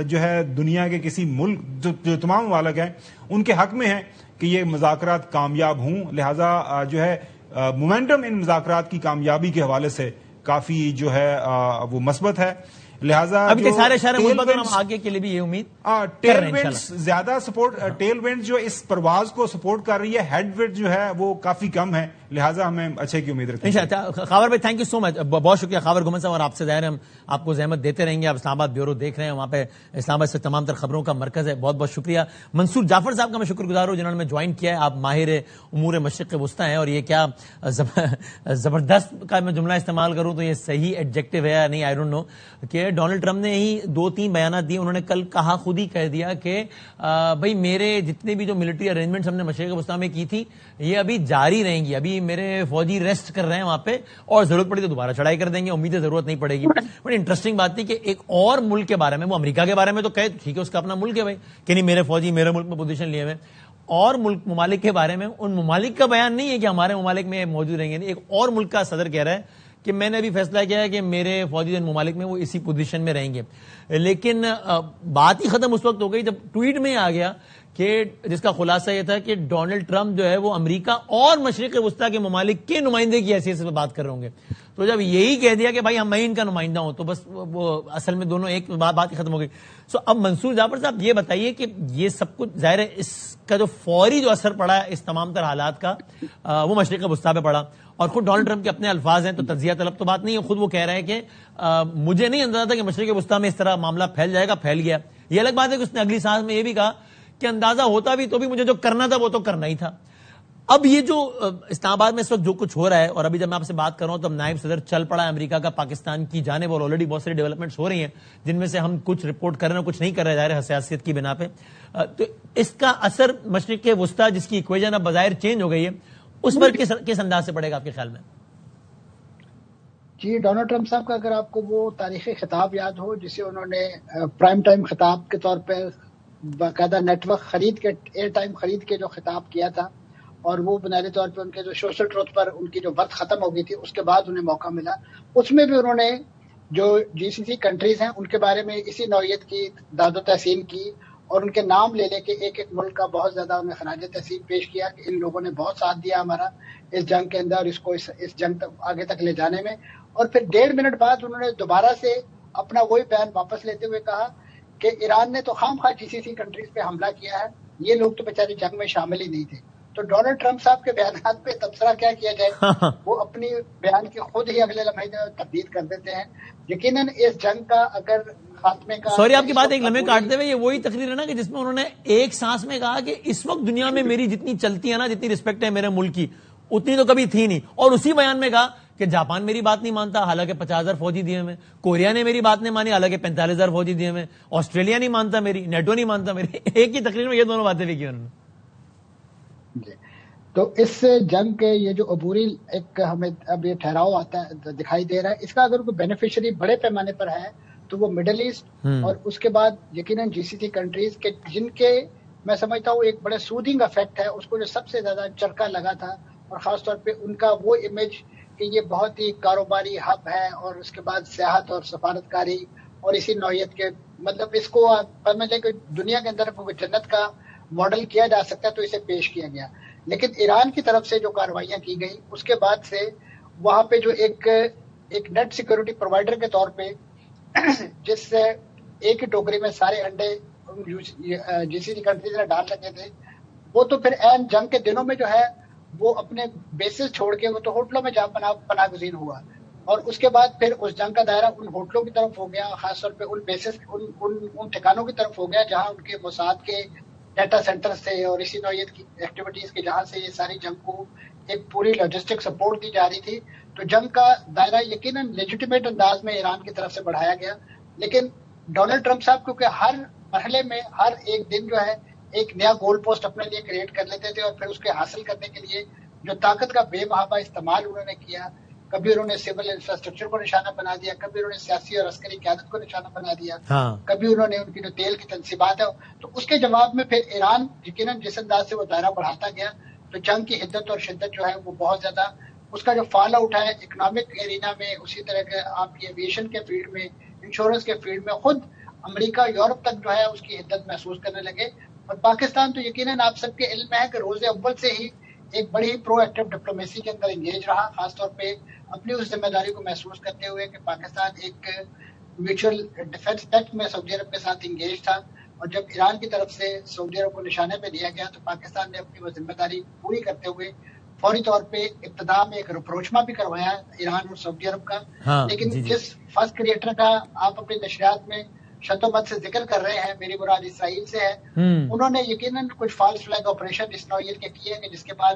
جو ہے دنیا کے کسی ملک جو تمام ممالک ہیں ان کے حق میں ہے کہ یہ مذاکرات کامیاب ہوں. لہذا جو ہے مومنٹم ان مذاکرات کی کامیابی کے حوالے سے کافی جو ہے وہ مثبت ہے. لہذا ابھی سارے اشارے مثبت ہیں, ہم آگے کے لیے بھی یہ امید ٹیل وینڈ زیادہ سپورٹ, ٹیل وینڈ جو اس پرواز کو سپورٹ کر رہی ہے, ہیڈ وینڈ جو ہے وہ کافی کم ہے. لہٰذا ہمیں اچھے کی امید رکھتے ہیں. خاور بھائی تھینک یو سو مچ, بہت شکریہ خاور گھمن صاحب, اور آپ سے ظاہر ہم آپ کو زحمت دیتے رہیں گے. آپ اسلام آباد بیورو دیکھ رہے ہیں, وہاں پہ اسلام آباد سے تمام تر خبروں کا مرکز ہے. بہت بہت شکریہ. منصور جعفر صاحب کا میں شکر گزار ہوں جنہوں نے میں جوائن کیا ہے. آپ ماہر امور مشرق وسطی ہیں, اور یہ کیا زبردست کا میں جملہ استعمال کروں تو یہ صحیح ایڈجیکٹو ہے یا نہیں, آئی ڈونٹ نو, کہ ڈونلڈ ٹرمپ نے ہی 2-3 بیانات دیے. انہوں نے کل کہا, خود ہی کہہ دیا کہ بھائی میرے جتنے بھی جو ملٹری ارینجمنٹس ہم نے مشرق وسطی میں کی تھی یہ ابھی جاری رہیں گی. ابھی میرے فوجی ریسٹ کر رہے ہیں وہاں پہ, اور ضرورت پڑی تو دوبارہ چڑھائی کر دیں گے. امید ہے ضرورت نہیں پڑے گی. بڑی انٹرسٹنگ بات تھی کہ ایک اور ملک کے بارے میں, وہ امریکہ کے بارے میں تو کہے ٹھیک ہے اس کا اپنا ملک ہے بھائی, کہ نہیں میرے فوجی میرے ملک میں پوزیشن لیے ہوئے, اور ممالک کے بارے میں ان ممالک کا بیان نہیں ہے کہ ہمارے ممالک میں موجود رہیں گے. نہیں, ایک اور ملک کا صدر کہہ رہا ہے کہ میں نے ابھی فیصلہ کیا ہے کہ میرے فوجی ان ممالک میں وہ اسی پوزیشن میں رہیں گے. لیکن بات ہی ختم اس وقت ہو گئی جب ٹویٹ میں آ گیا کہ جس کا خلاصہ یہ تھا کہ ڈونلڈ ٹرمپ جو ہے وہ امریکہ اور مشرق وسطی کے ممالک کے نمائندے کی حیثیت سے بات کر رہے ہوں گے. تو جب یہی کہہ دیا کہ بھائی میں ان کا نمائندہ ہوں, تو بس وہ اصل میں دونوں ایک بات ہی ختم ہو گئی. اب منصور جعفر صاحب یہ بتائیے کہ یہ سب کچھ ظاہر ہے اس کا جو فوری جو اثر پڑا ہے اس تمام تر حالات کا, وہ مشرق وسطی پہ پڑا, اور خود ڈونلڈ ٹرمپ کے اپنے الفاظ ہیں تو تجزیہ طلب تو بات نہیں ہے. خود وہ کہہ رہے ہیں کہ مجھے نہیں اندازہ تھا کہ مشرق وسطی میں اس طرح معاملہ پھیل جائے گا, پھیل گیا. یہ الگ بات ہے کہ اس نے اگلی سانس میں یہ بھی کہا کہ اندازہ ہوتا بھی تو بھی مجھے جو کرنا تھا وہ تو کرنا ہی تھا. اب یہ جو اسلام آباد میں اس وقت جو کچھ ہو رہا ہے, اور ابھی جب میں آپ سے بات کر رہا ہوں تو نائب صدر چل پڑا ہے امریکہ کا پاکستان کی جانب, اور آلریڈی بہت ساری ڈیولپمنٹس ہو رہی ہیں جن میں سے ہم کچھ رپورٹ کر رہے ہیں, کچھ نہیں کر رہے ظاہر حساسیت کی بنا پہ. تو اس کا اثر مشرق وسطی جس کی ایکویژن اب بظاہر چینج ہو گئی ہے اس پر کس انداز سے پڑے گا آپ کے خیال میں؟ جی, ڈونلڈ ٹرمپ صاحب کا اگر آپ کو وہ تاریخی خطاب یاد ہو جسے انہوں نے پرائم ٹائم خطاب کے طور پہ باقاعدہ نیٹ ورک خرید کے, ایئر ٹائم خرید کے جو خطاب کیا تھا, اور وہ بنیادی طور پہ ان کے جو سوشل ٹروتھ پر ان کی جو وقت ختم ہو گئی تھی اس کے بعد انہیں موقع ملا, اس میں بھی انہوں نے جو جی سی سی کنٹریز ہیں ان کے بارے میں اسی نوعیت کی داد و تحسین کی, اور ان کے نام لے لے کے ایک ایک ملک کا بہت زیادہ انہیں خراج تحسین پیش کیا کہ ان لوگوں نے بہت ساتھ دیا ہمارا اس جنگ کے اندر, اس کو اس جنگ تک آگے تک لے جانے میں. اور پھر 1.5 منٹ بعد انہوں نے دوبارہ سے اپنا وہی بیان واپس لیتے ہوئے کہا کہ ایران نے تو خام خواہ جی سی سی کنٹریز پہ حملہ کیا ہے, یہ لوگ تو بیچارے جنگ میں شامل ہی نہیں تھے. تو ڈونلڈ ٹرمپ صاحب کے بیانات پہ تبصرہ کیا کیا جائے, وہ اپنی بیان کی خود ہی اگلے لمحے تبدیل کر دیتے ہیں. یقیناً اس جنگ کا اگر خاتمے کا, سوری آپ کی بات ایک لمحے کاٹتے ہوئے, یہ وہی تقریر ہے نا کہ جس میں انہوں نے ایک سانس میں کہا کہ اس وقت دنیا میں میری جتنی چلتی ہے نا, جتنی رسپیکٹ ہے میرے ملک کی, اتنی تو کبھی تھی نہیں. اور اسی بیان میں کہا کہ جاپان میری بات نہیں مانتا حالانکہ 50,000 فوجی دیے میں, کوریا نے میری بات نہیں مانی حالانکہ 45,000 فوجی دیے میں, آسٹریلیا نہیں مانتا میری, نیٹو نہیں مانتا میری. ایک ہی تقریر میں یہ دونوں باتیں بھی کی انہوں نے. تو اس جنگ کے یہ جو عبوری ایک ہمیں اب یہ ٹھہراؤ آتا ہے دکھائی دے رہا ہے, اس کا اگر کوئی بینیفیشری بڑے پیمانے پر ہے تو وہ مڈل ایسٹ اور اس کے بعد یقیناً GCC کنٹریز کے جن کے میں سمجھتا ہوں ایک بڑا سودنگ افیکٹ ہے، اس کو جو سب سے زیادہ چرکا لگا تھا، اور خاص طور پہ ان کا وہ امیج کہ یہ بہت ہی کاروباری ہب ہے، اور اس کے بعد سیاحت اور سفارتکاری اور اسی نوعیت کے، مطلب اس کو سمجھ لیں کہ دنیا کے اندر جنت کا ماڈل کیا جا سکتا ہے، تو اسے پیش کیا گیا. لیکن ایران کی طرف سے جو کارروائیاں کی گئی اس کے بعد سے وہاں پہ جو ایک نیٹ سیکورٹی پرووائڈر کے طور پہ جس سے ایک ہی ٹوکری میں سارے انڈے GCC کنٹریز نے ڈال رکھے تھے، وہ تو پھر عین جنگ کے دنوں میں جو ہے وہ اپنے بیسز چھوڑ کے وہ تو ہوٹلوں میں جا پناہ گزین ہوا، اور اس کے بعد پھر اس جنگ کا دائرہ ان ہوٹلوں کی طرف ہو گیا، خاص طور پہ ان بیسز ان ٹھکانوں کی طرف ہو گیا جہاں ان کے موساد کے ڈیٹا سینٹر سے اور اسی نوعیت کی ایکٹیویٹیز کے جہاں سے یہ ساری جنگ کو ایک پوری لاجسٹک سپورٹ دی جا رہی تھی. تو جنگ کا دائرہ یقیناً لیجیٹیمیٹ انداز میں ایران کی طرف سے بڑھایا گیا. لیکن ڈونلڈ ٹرمپ صاحب کیونکہ ہر مرحلے میں ہر ایک دن جو ہے ایک نیا گول پوسٹ اپنے لیے کریٹ کر لیتے تھے، اور پھر اس کے حاصل کرنے کے لیے جو طاقت کا بے محابہ استعمال انہوں نے کیا، کبھی انہوں نے سول انفراسٹرکچر کو نشانہ بنا دیا، کبھی انہوں نے سیاسی اور عسکری قیادت کو نشانہ بنا دیا، کبھی انہوں نے ان کی جو تیل کی تنصیبات ہے، تو اس کے جواب میں پھر ایران یقیناً جس انداز سے وہ دائرہ بڑھاتا گیا تو جنگ کی حدت اور شدت جو ہے وہ بہت زیادہ، اس کا جو فال آؤٹ ہے اکنامک ایرینا میں، اسی طرح کے آپ کی ایویشن کے فیلڈ میں، انشورنس کے فیلڈ میں، خود امریکہ یورپ تک جو ہے اس کی حدت محسوس کرنے لگے. اور پاکستان تو یقیناً آپ سب کے علم میں ہے کہ روز اول سے ہی ایک بڑی پرو ایکٹیو ڈپلومیسی کے اندر انگیج رہا، خاص طور پہ اپنی اس ذمہ داری کو محسوس کرتے ہوئے کہ پاکستان ایک میوچل ڈیفنس پیکٹ میں سعودی عرب کے ساتھ انگیج تھا. اور جب ایران کی طرف سے سعودی عرب کو نشانے پہ لیا گیا تو پاکستان نے اپنی وہ ذمہ داری پوری کرتے ہوئے فوری طور پہ ابتدا میں ایک رپروچما بھی کروایا ایران اور سعودی عرب کا. لیکن جس فرسٹ کریٹر کا آپ اپنی نشریات میں شد و مت سے ذکر کر رہے ہیں، میری مراد اسرائیل سے ہے، انہوں نے یقیناً کچھ فالس فلیگ آپریشن اس نوعیت کے کیے کہ جس کے بعد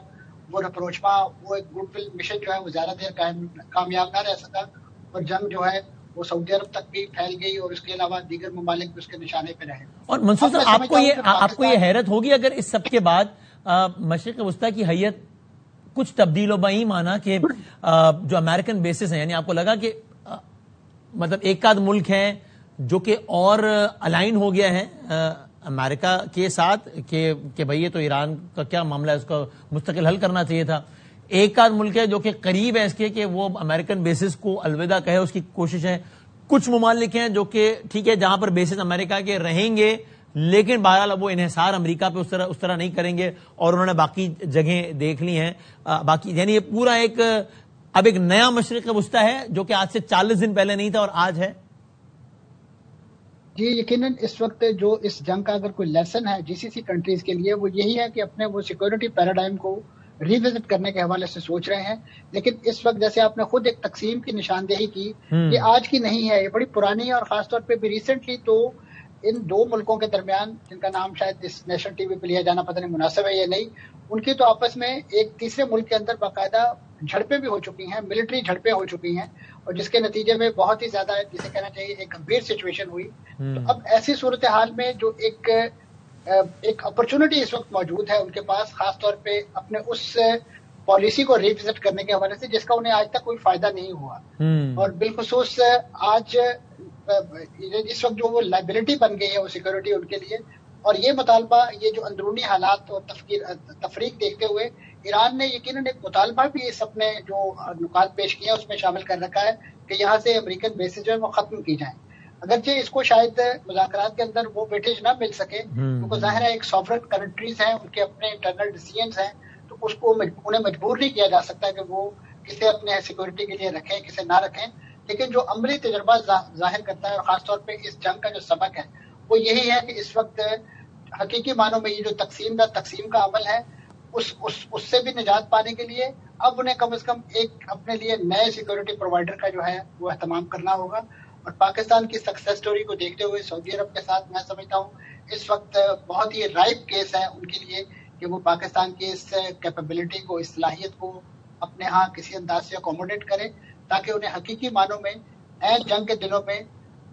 وہ رپروچما، وہ ایک گڈ ول مشن جو ہے وہ زیادہ دیر کامیاب نہ رہ سکا، اور جنگ جو ہے وہ سعودی عرب تک بھی پھیل گئی، اور اس کے علاوہ دیگر ممالک بھی اس کے نشانے پہ رہے. اور منصور صاحب آپ کو یہ حیرت ہوگی اگر اس سب کے بعد مشرق وسطیٰ کی حیت کچھ تبدیل ہو بہی مانا کہ جو امریکن بیسز ہیں، یعنی آپ کو لگا کہ مطلب ایک آدھ ملک ہے جو کہ اور الائن ہو گیا ہے امریکہ کے ساتھ کہ بھئی یہ تو ایران کا کیا معاملہ ہے، اس کا مستقل حل کرنا چاہیے تھا. ایک آدھ ملک ہے جو کہ قریب ہے اس کے کہ وہ امریکن بیسز کو الوداع کہے، اس کی کوشش ہے. کچھ ممالک ہیں جو کہ ٹھیک ہے جہاں پر بیسز امریکہ کے رہیں گے لیکن بہرحال اب وہ انحصار امریکہ پہ اس طرح نہیں کریں گے، اور انہوں نے باقی جگہیں دیکھ لی ہیں. باقی یعنی یہ پورا اب ایک نیا مشرق وسطیٰ ہے جو کہ آج سے 40 دن پہلے نہیں تھا اور آج ہے. جی یقیناً اس وقت جو اس جنگ کا اگر کوئی لیسن ہے GCC کنٹریز کے لیے وہ یہی ہے کہ اپنے وہ سیکورٹی پیراڈائم کو ریوزٹ کرنے کے حوالے سے سوچ رہے ہیں. لیکن اس وقت جیسے آپ نے خود ایک تقسیم کی نشاندہی کی، یہ آج کی نہیں ہے، یہ بڑی پرانی ہے، اور خاص طور پہ بھی ریسنٹلی تو ان دو ملکوں کے درمیان جن کا نام شاید اس نیشنل ٹی وی پہ لیا جانا پتہ نہیں مناسب ہے یا نہیں، ان کی تو آپس میں ایک تیسرے ملک کے اندر باقاعدہ جھڑپیں بھی ہو چکی ہیں، ملٹری جھڑپیں ہو چکی ہیں، اور جس کے نتیجے میں بہت ہی زیادہ جسے کہنا چاہیے ایک گمبھیر سچویشن ہوئی. تو اب ایسی صورتحال میں جو ایک اپرچونٹی اس وقت موجود ہے ان کے پاس، خاص طور پہ اپنے اس پالیسی کو ریوزٹ کرنے کے حوالے سے جس کا انہیں آج تک کوئی فائدہ نہیں ہوا، اور بالخصوص آج اس وقت جو وہ لائبلٹی بن گئی ہے وہ سیکورٹی ان کے لیے. اور یہ مطالبہ، یہ جو اندرونی حالات اور تفریق دیکھتے ہوئے ایران نے یقیناً ایک مطالبہ بھی اس اپنے جو نکات پیش کیا اس میں شامل کر رکھا ہے کہ یہاں سے امریکن بیسز جو ہے وہ ختم کی جائیں. اگرچہ اس کو شاید مذاکرات کے اندر وہ ویٹیج نہ مل سکے کیونکہ ظاہر ہے ایک سافرن کنٹریز ہیں، ان کے اپنے انٹرنل ڈیسیژنز ہیں، تو اس کو انہیں مجبور نہیں کیا جا سکتا کہ وہ کسے اپنے سیکورٹی کے لیے رکھیں کسے نہ رکھیں. لیکن جو عملی تجربہ ظاہر کرتا ہے اور خاص طور پہ اس جنگ کا جو سبق ہے وہ یہی ہے کہ اس وقت حقیقی معنوں میں یہ جو تقسیم کا عمل ہے اس سے بھی نجات پانے کے لیے اب انہیں کم از کم ایک اپنے لیے نئے سیکورٹی پرووائڈر کا جو ہے وہ اہتمام کرنا ہوگا. اور پاکستان کی سکسیس سٹوری کو دیکھتے ہوئے سعودی عرب کے ساتھ میں سمجھتا ہوں اس وقت بہت ہی رائپ کیس ہے ان کے لیے کہ وہ پاکستان کی اس کیپیبلٹی کو، اس صلاحیت کو اپنے ہاں کسی انداز سے اکوموڈیٹ کرے تاکہ انہیں حقیقی معنوں میں جنگ کے دنوں میں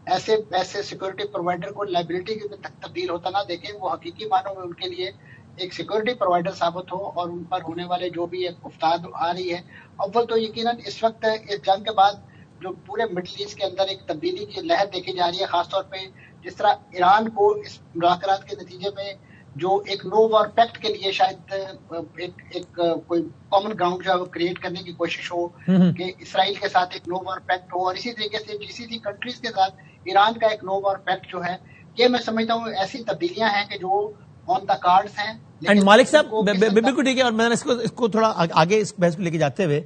ایسے سیکورٹی پرووائڈر کو لائبلٹی کے تک تبدیل ہوتا نہ دیکھیں، وہ حقیقی معنوں میں ان کے لیے ایک سیکورٹی پرووائڈر ثابت ہو اور ان پر ہونے والے جو بھی ایک افتاد آ رہی ہے. اول تو یقیناً اس وقت اس جنگ کے بعد جو پورے مڈل ایسٹ کے اندر ایک تبدیلی کی لہر دیکھی جا رہی ہے، خاص طور پہ جس طرح ایران کو اس مذاکرات کے نتیجے میں جو ایک نو وار پیکٹ کے لیے شاید ایک کوئی کامن گراؤنڈ جو ہے وہ کریٹ کرنے کی کوشش ہو کہ اسرائیل کے ساتھ ایک نو وار پیکٹ ہو، اور اسی طریقے سے جی سی سی کنٹریز کے ساتھ ایران کا ایک نو وار پیکٹ جو ہے، یہ میں سمجھتا ہوں ایسی تبدیلیاں ہیں کہ جو آن دا کارڈز ہیں. مالک صاحب بالکل ٹھیک ہے، اور میں نے اس کو تھوڑا آگے اس بحث کو لے کے جاتے ہوئے،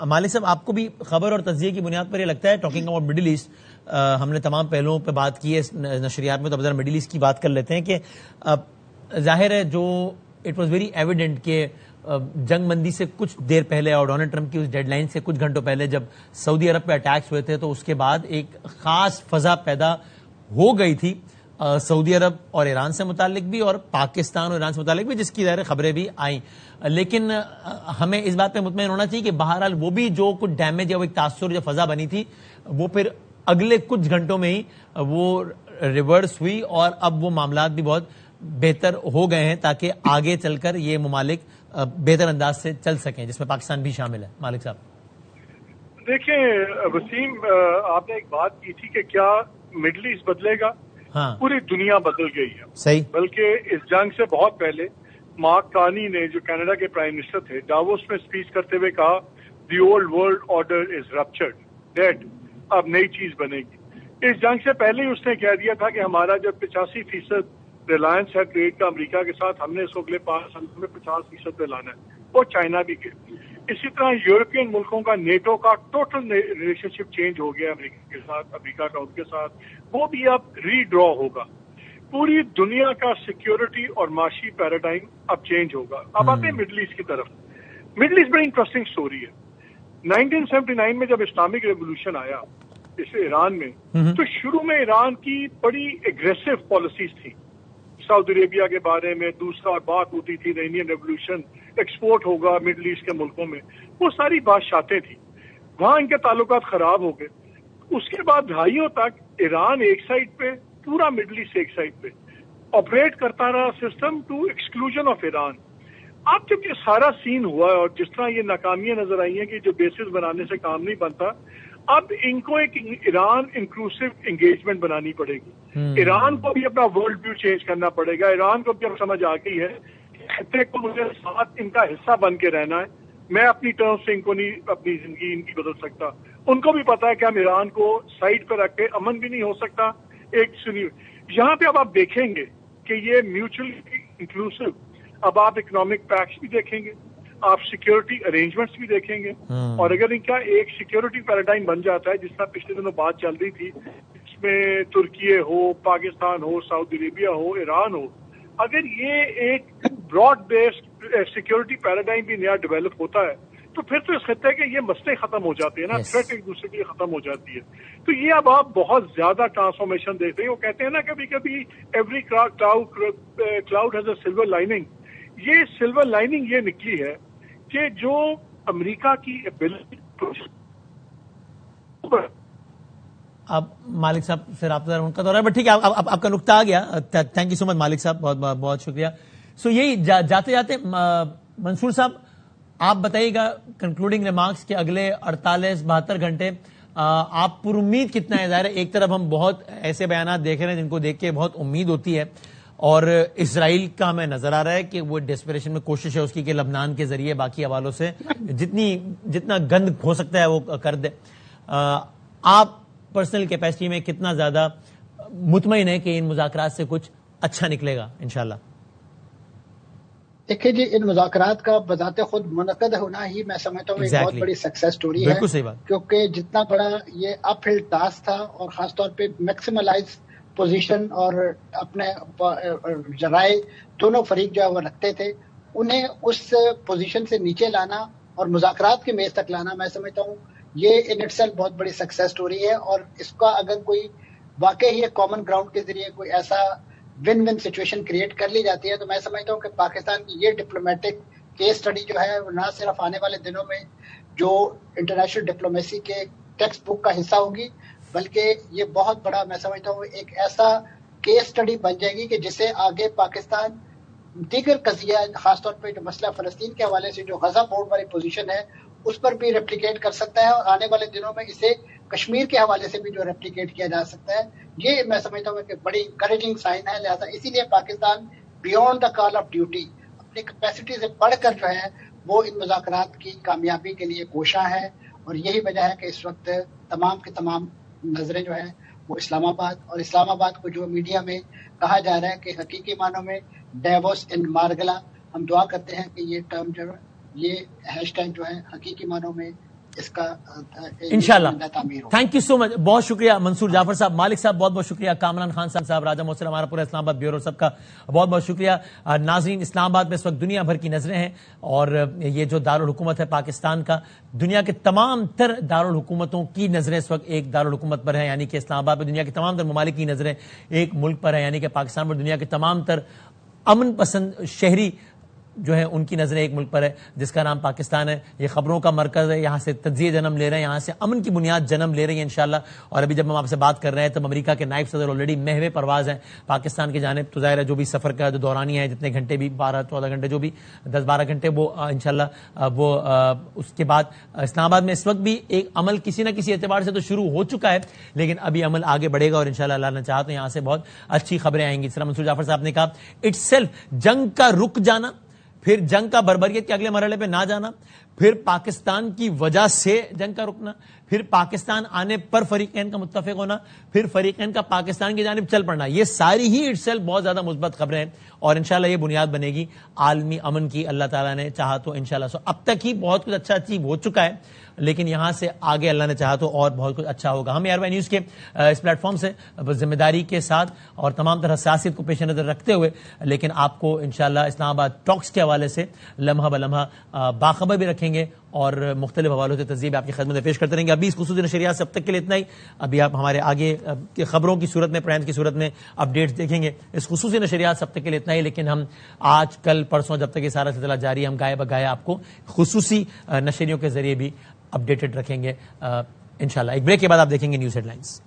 مالک صاحب آپ کو بھی خبر اور تجزیے کی بنیاد پر یہ لگتا ہے، ٹاکنگ اباؤٹ مڈل ایسٹ، ہم نے تمام پہلوؤں پہ بات کی ہے اس نشریات میں، تو اب ذرا مڈل ایسٹ کی بات کر لیتے ہیں کہ ظاہر ہے جو اٹ واز ویری ایویڈنٹ کہ جنگ بندی سے کچھ دیر پہلے اور ڈونلڈ ٹرمپ کی اس ڈیڈ لائن سے کچھ گھنٹوں پہلے جب سعودی عرب پہ اٹیکس ہوئے تھے تو اس کے بعد ایک خاص فضا پیدا ہو گئی تھی سعودی عرب اور ایران سے متعلق بھی، اور پاکستان اور ایران سے متعلق بھی، جس کی ظاہر خبریں بھی آئیں. لیکن ہمیں اس بات پہ مطمئن ہونا چاہیے کہ بہرحال وہ بھی جو کچھ ڈیمیج یا وہ ایک تاثر جو فضا بنی تھی وہ پھر اگلے کچھ گھنٹوں میں ہی وہ ریورس ہوئی، اور اب وہ معاملات بھی بہت بہتر ہو گئے ہیں تاکہ آگے چل کر یہ ممالک بہتر انداز سے چل سکیں، جس میں پاکستان بھی شامل ہے. مالک صاحب دیکھیں وسیم، آپ نے ایک بات کی تھی کہ کیا مڈل ایسٹ بدلے گا؟ ہاں، پوری دنیا بدل گئی ہے. صحیح. بلکہ اس جنگ سے بہت پہلے مارک کارنی نے، جو کینیڈا کے پرائم منسٹر تھے، ڈاووس میں اسپیچ کرتے ہوئے کہا the old world order is ruptured, dead, اب نئی چیز بنے گی. اس جنگ سے پہلے ہی اس نے کہہ دیا تھا کہ ہمارا جو 85% ریلائنس ہے ٹریڈ کا امریکہ کے ساتھ، ہم نے اس کو اگلے 5 سال میں 50% پہ لانا ہے، اور چائنا بھی کے. اسی طرح یورپین ملکوں کا نیٹو کا ٹوٹل ریلیشن شپ چینج ہو گیا امریکہ کے ساتھ، امریکہ کا ان کے ساتھ، وہ بھی اب ری ڈرا ہوگا. پوری دنیا کا سیکیورٹی اور معاشی پیراڈائم اب چینج ہوگا. اب آتے ہیں مڈل ایسٹ کی طرف. مڈل ایسٹ بڑی انٹرسٹنگ سٹوری ہے. 1979 میں جب اسلامک ریولوشن آیا اس ایران میں، تو شروع میں ایران کی بڑی اگریسو پالیسیز تھی سعودی عربیہ کے بارے میں. دوسرا بات ہوتی تھی انڈین ریولوشن ایکسپورٹ ہوگا مڈل ایسٹ کے ملکوں میں، وہ ساری بادشاہتیں تھیں. وہاں ان کے تعلقات خراب ہو گئے. اس کے بعد دہائیوں تک ایران ایک سائڈ پہ، پورا مڈل ایسٹ ایک سائڈ پہ آپریٹ کرتا رہا system to exclusion of Iran. اب جب یہ سارا سین ہوا اور جس طرح یہ ناکامیاں نظر آئی ہیں کہ جو بیسز بنانے سے کام نہیں بنتا، اب ان کو ایک ایران انکلوسو انگیجمنٹ بنانی پڑے گی. ایران کو بھی اپنا ورلڈ ویو چینج کرنا پڑے گا. ایران کو بھی اب سمجھ آ گئی ہے خطے کو مجھے ساتھ ان کا حصہ بن کے رہنا ہے، میں اپنی ٹرم سے ان کو نہیں، اپنی زندگی ان کی بدل سکتا. ان کو بھی پتا ہے کہ ہم ایران کو سائڈ پہ رکھ کے امن بھی نہیں ہو سکتا. ایک سنی یہاں پہ اب آپ دیکھیں گے کہ یہ میوچلی انکلوسو، اب آپ اکنامک پیکس بھی دیکھیں گے، آپ سیکیورٹی ارینجمنٹس بھی دیکھیں گے. اور اگر ان کا ایک سیکیورٹی پیراڈائم بن جاتا ہے، جس طرح پچھلے دنوں بات چل رہی تھی، اس میں ترکی ہو، پاکستان ہو، سعودی عربیہ ہو، ایران ہو، اگر یہ ایک براڈ بیسڈ سیکیورٹی پیراڈائم بھی نیا ڈیولپ ہوتا ہے تو پھر تو اس خطے کے یہ مسئلے ختم ہو جاتے ہیں نا، تھریٹ ایک دوسرے کے لیے ختم ہو جاتی ہے. تو یہ اب آپ بہت زیادہ ٹرانسفارمیشن دیکھ رہے ہیں. وہ کہتے ہیں نا کبھی کبھی every cloud has a silver lining. یہ سلور لائننگ یہ نکلی ہے کہ جو امریکہ کی ایبلٹی. اب مالک صاحب سے رابطہ ان کا دور ہے، بٹ ٹھیک ہے، اب آپ کا نقطہ آ گیا. تھینک یو سو مچ مالک صاحب، بہت بہت شکریہ. سو یہی جاتے جاتے منصور صاحب آپ بتائیے گا کنکلوڈنگ ریمارکس کے اگلے 48-72 گھنٹے آپ پر امید کتنا ہے؟ ظاہر ہے ایک طرف ہم بہت ایسے بیانات دیکھ رہے ہیں جن کو دیکھ کے بہت امید ہوتی ہے، اور اسرائیل کا ہمیں نظر آ رہا ہے کہ وہ ڈیسپریشن میں کوشش ہے اس کی کہ لبنان کے ذریعے باقی حوالوں سے جتنا گند ہو سکتا ہے وہ کر دے. آپ پرسنل کیپیسٹی میں کتنا زیادہ مطمئن ہے کہ ان مذاکرات سے کچھ اچھا نکلے گا انشاءاللہ؟ دیکھیں جی، ان مذاکرات کا بذات خود منعقد ہونا ہی میں سمجھتا ہوں ایک بہت بڑی سکسیس سٹوری ہے. بالکل صحیح بات. کیونکہ جتنا بڑا یہ اپ ہل ٹاسک تھا، اور خاص طور پہ میکسیملائز پوزیشن اور اپنے ذرائع دونوں فریق جو ہے وہ رکھتے تھے، انہیں اس پوزیشن سے نیچے لانا اور مذاکرات کی میز تک لانا، میں سمجھتا ہوں یہ ان اٹ سیلف بہت بڑی سکسیس سٹوری ہے. اور اس کا اگر کوئی واقعی ایک کامن گراؤنڈ کے ذریعے کوئی ایسا ون ون سچویشن کریٹ کر لی جاتی ہے تو میں سمجھتا ہوں کہ پاکستان کی یہ ڈپلومیٹک کیس اسٹڈی جو ہے وہ نہ صرف آنے والے دنوں میں جو انٹرنیشنل ڈپلومیسی کے ٹیکسٹ بک کا حصہ ہوگی، بلکہ یہ بہت بڑا میں سمجھتا ہوں ایک ایسا کیس اسٹڈی بن جائے گی کہ جسے آگے پاکستان دیگر قضیہ، خاص طور پہ جو مسئلہ فلسطین کے حوالے سے جو غزہ بورڈ والی پوزیشن ہے، اس پر بھی ریپلیکیٹ کر سکتا ہے، اور آنے والے دنوں میں اسے کشمیر کے حوالے سے بھی جو ریپلیکیٹ کیا جا سکتا ہے. یہ میں سمجھتا ہوں کہ بڑی انکریجنگ سائن ہے. لہٰذا اسی لیے Pakistan beyond the call of duty اپنی کیپیسٹی سے بڑھ کر جو ہے وہ ان مذاکرات کی کامیابی کے لیے کوشاں ہے. اور یہی وجہ ہے کہ اس وقت تمام کے تمام نظریں جو ہیں وہ اسلام آباد، اور اسلام آباد کو جو میڈیا میں کہا جا رہا ہے کہ حقیقی معنوں میں ڈیووس ان مارگلا. ہم دعا کرتے ہیں کہ یہ ٹرم جو یہ ہیش ٹیگ جو ہے حقیقی معنوں میں اس کا انشاءاللہ تعمیر ہو. تھینک یو سو مچ. بہت شکریہ منصور جعفر صاحب، مالک صاحب بہت بہت شکریہ، کامران خان صاحب، راجہ محسن، ہمارا پورا اسلام آباد بیورو سب کا بہت بہت شکریہ. ناظرین، اسلام آباد میں اس وقت دنیا بھر کی نظریں ہیں، اور یہ جو دارالحکومت ہے پاکستان کا، دنیا کے تمام تر دارالحکومتوں کی نظریں اس وقت ایک دارالحکومت پر ہیں، یعنی کہ اسلام آباد میں. دنیا کے تمام تر ممالک کی نظریں ایک ملک پر ہیں، یعنی کہ پاکستان پر. دنیا کے تمام تر امن پسند شہری جو ہے ان کی نظریں ایک ملک پر ہے جس کا نام پاکستان ہے. یہ خبروں کا مرکز ہے، یہاں سے تجزیے جنم لے رہے ہیں، یہاں سے امن کی بنیاد جنم لے رہی ہے انشاءاللہ. اور ابھی جب ہم آپ سے بات کر رہے ہیں تب امریکہ کے نائب صدر آلریڈی محو پرواز ہیں پاکستان کی جانب. تو ظاہر ہے جو بھی سفر کا جو دورانیہ ہے، جتنے گھنٹے بھی 12-14 گھنٹے، جو بھی 10-12 گھنٹے، وہ انشاءاللہ وہ اس کے بعد اسلام آباد میں اس وقت بھی ایک عمل کسی نہ کسی اعتبار سے تو شروع ہو چکا ہے، لیکن ابھی عمل آگے بڑھے گا، اور انشاءاللہ اللہ نے چاہا تو یہاں سے بہت اچھی خبریں آئیں گی. اس طرح منصور جعفر صاحب نے کہا اٹ سیلف جنگ کا رک جانا، پھر جنگ کا بربریت کے اگلے مرحلے پہ نہ جانا، پھر پاکستان کی وجہ سے جنگ کا رکنا، پھر پاکستان آنے پر فریقین کا متفق ہونا، پھر فریقین کا پاکستان کی جانب چل پڑنا، یہ ساری ہی اٹ سیلف بہت زیادہ مثبت خبریں ہیں، اور انشاءاللہ یہ بنیاد بنے گی عالمی امن کی. اللہ تعالیٰ نے چاہا تو انشاءاللہ اب تک ہی بہت کچھ اچھا اچیو ہو چکا ہے، لیکن یہاں سے آگے اللہ نے چاہا تو اور بہت کچھ اچھا ہوگا. ہم ARY نیوز کے اس پلیٹ فارم سے ذمہ داری کے ساتھ اور تمام طرح حساسیت کو پیش نظر رکھتے ہوئے، لیکن آپ کو انشاءاللہ اسلام آباد ٹاکس کے حوالے سے لمحہ بلمحہ باخبر بھی رکھیں گے، اور مختلف حوالوں سے تجزیے آپ کی خدمت میں پیش کرتے رہیں گے. ابھی اس خصوصی نشریات سے اب تک کے لیے اتنا ہی. ابھی آپ ہمارے آگے کی خبروں کی صورت میں، پرائمز کی صورت میں اپڈیٹس دیکھیں گے. اس خصوصی نشریات سے اب تک کے لیے اتنا ہی، لیکن ہم آج کل پرسوں جب تک یہ سارا سلسلہ جاری ہے، ہم گائے بگائے آپ کو خصوصی نشریوں کے ذریعے بھی اپڈیٹڈ رکھیں گے انشاءاللہ. ایک بریک کے بعد آپ دیکھیں گے نیوز ہیڈ لائنز.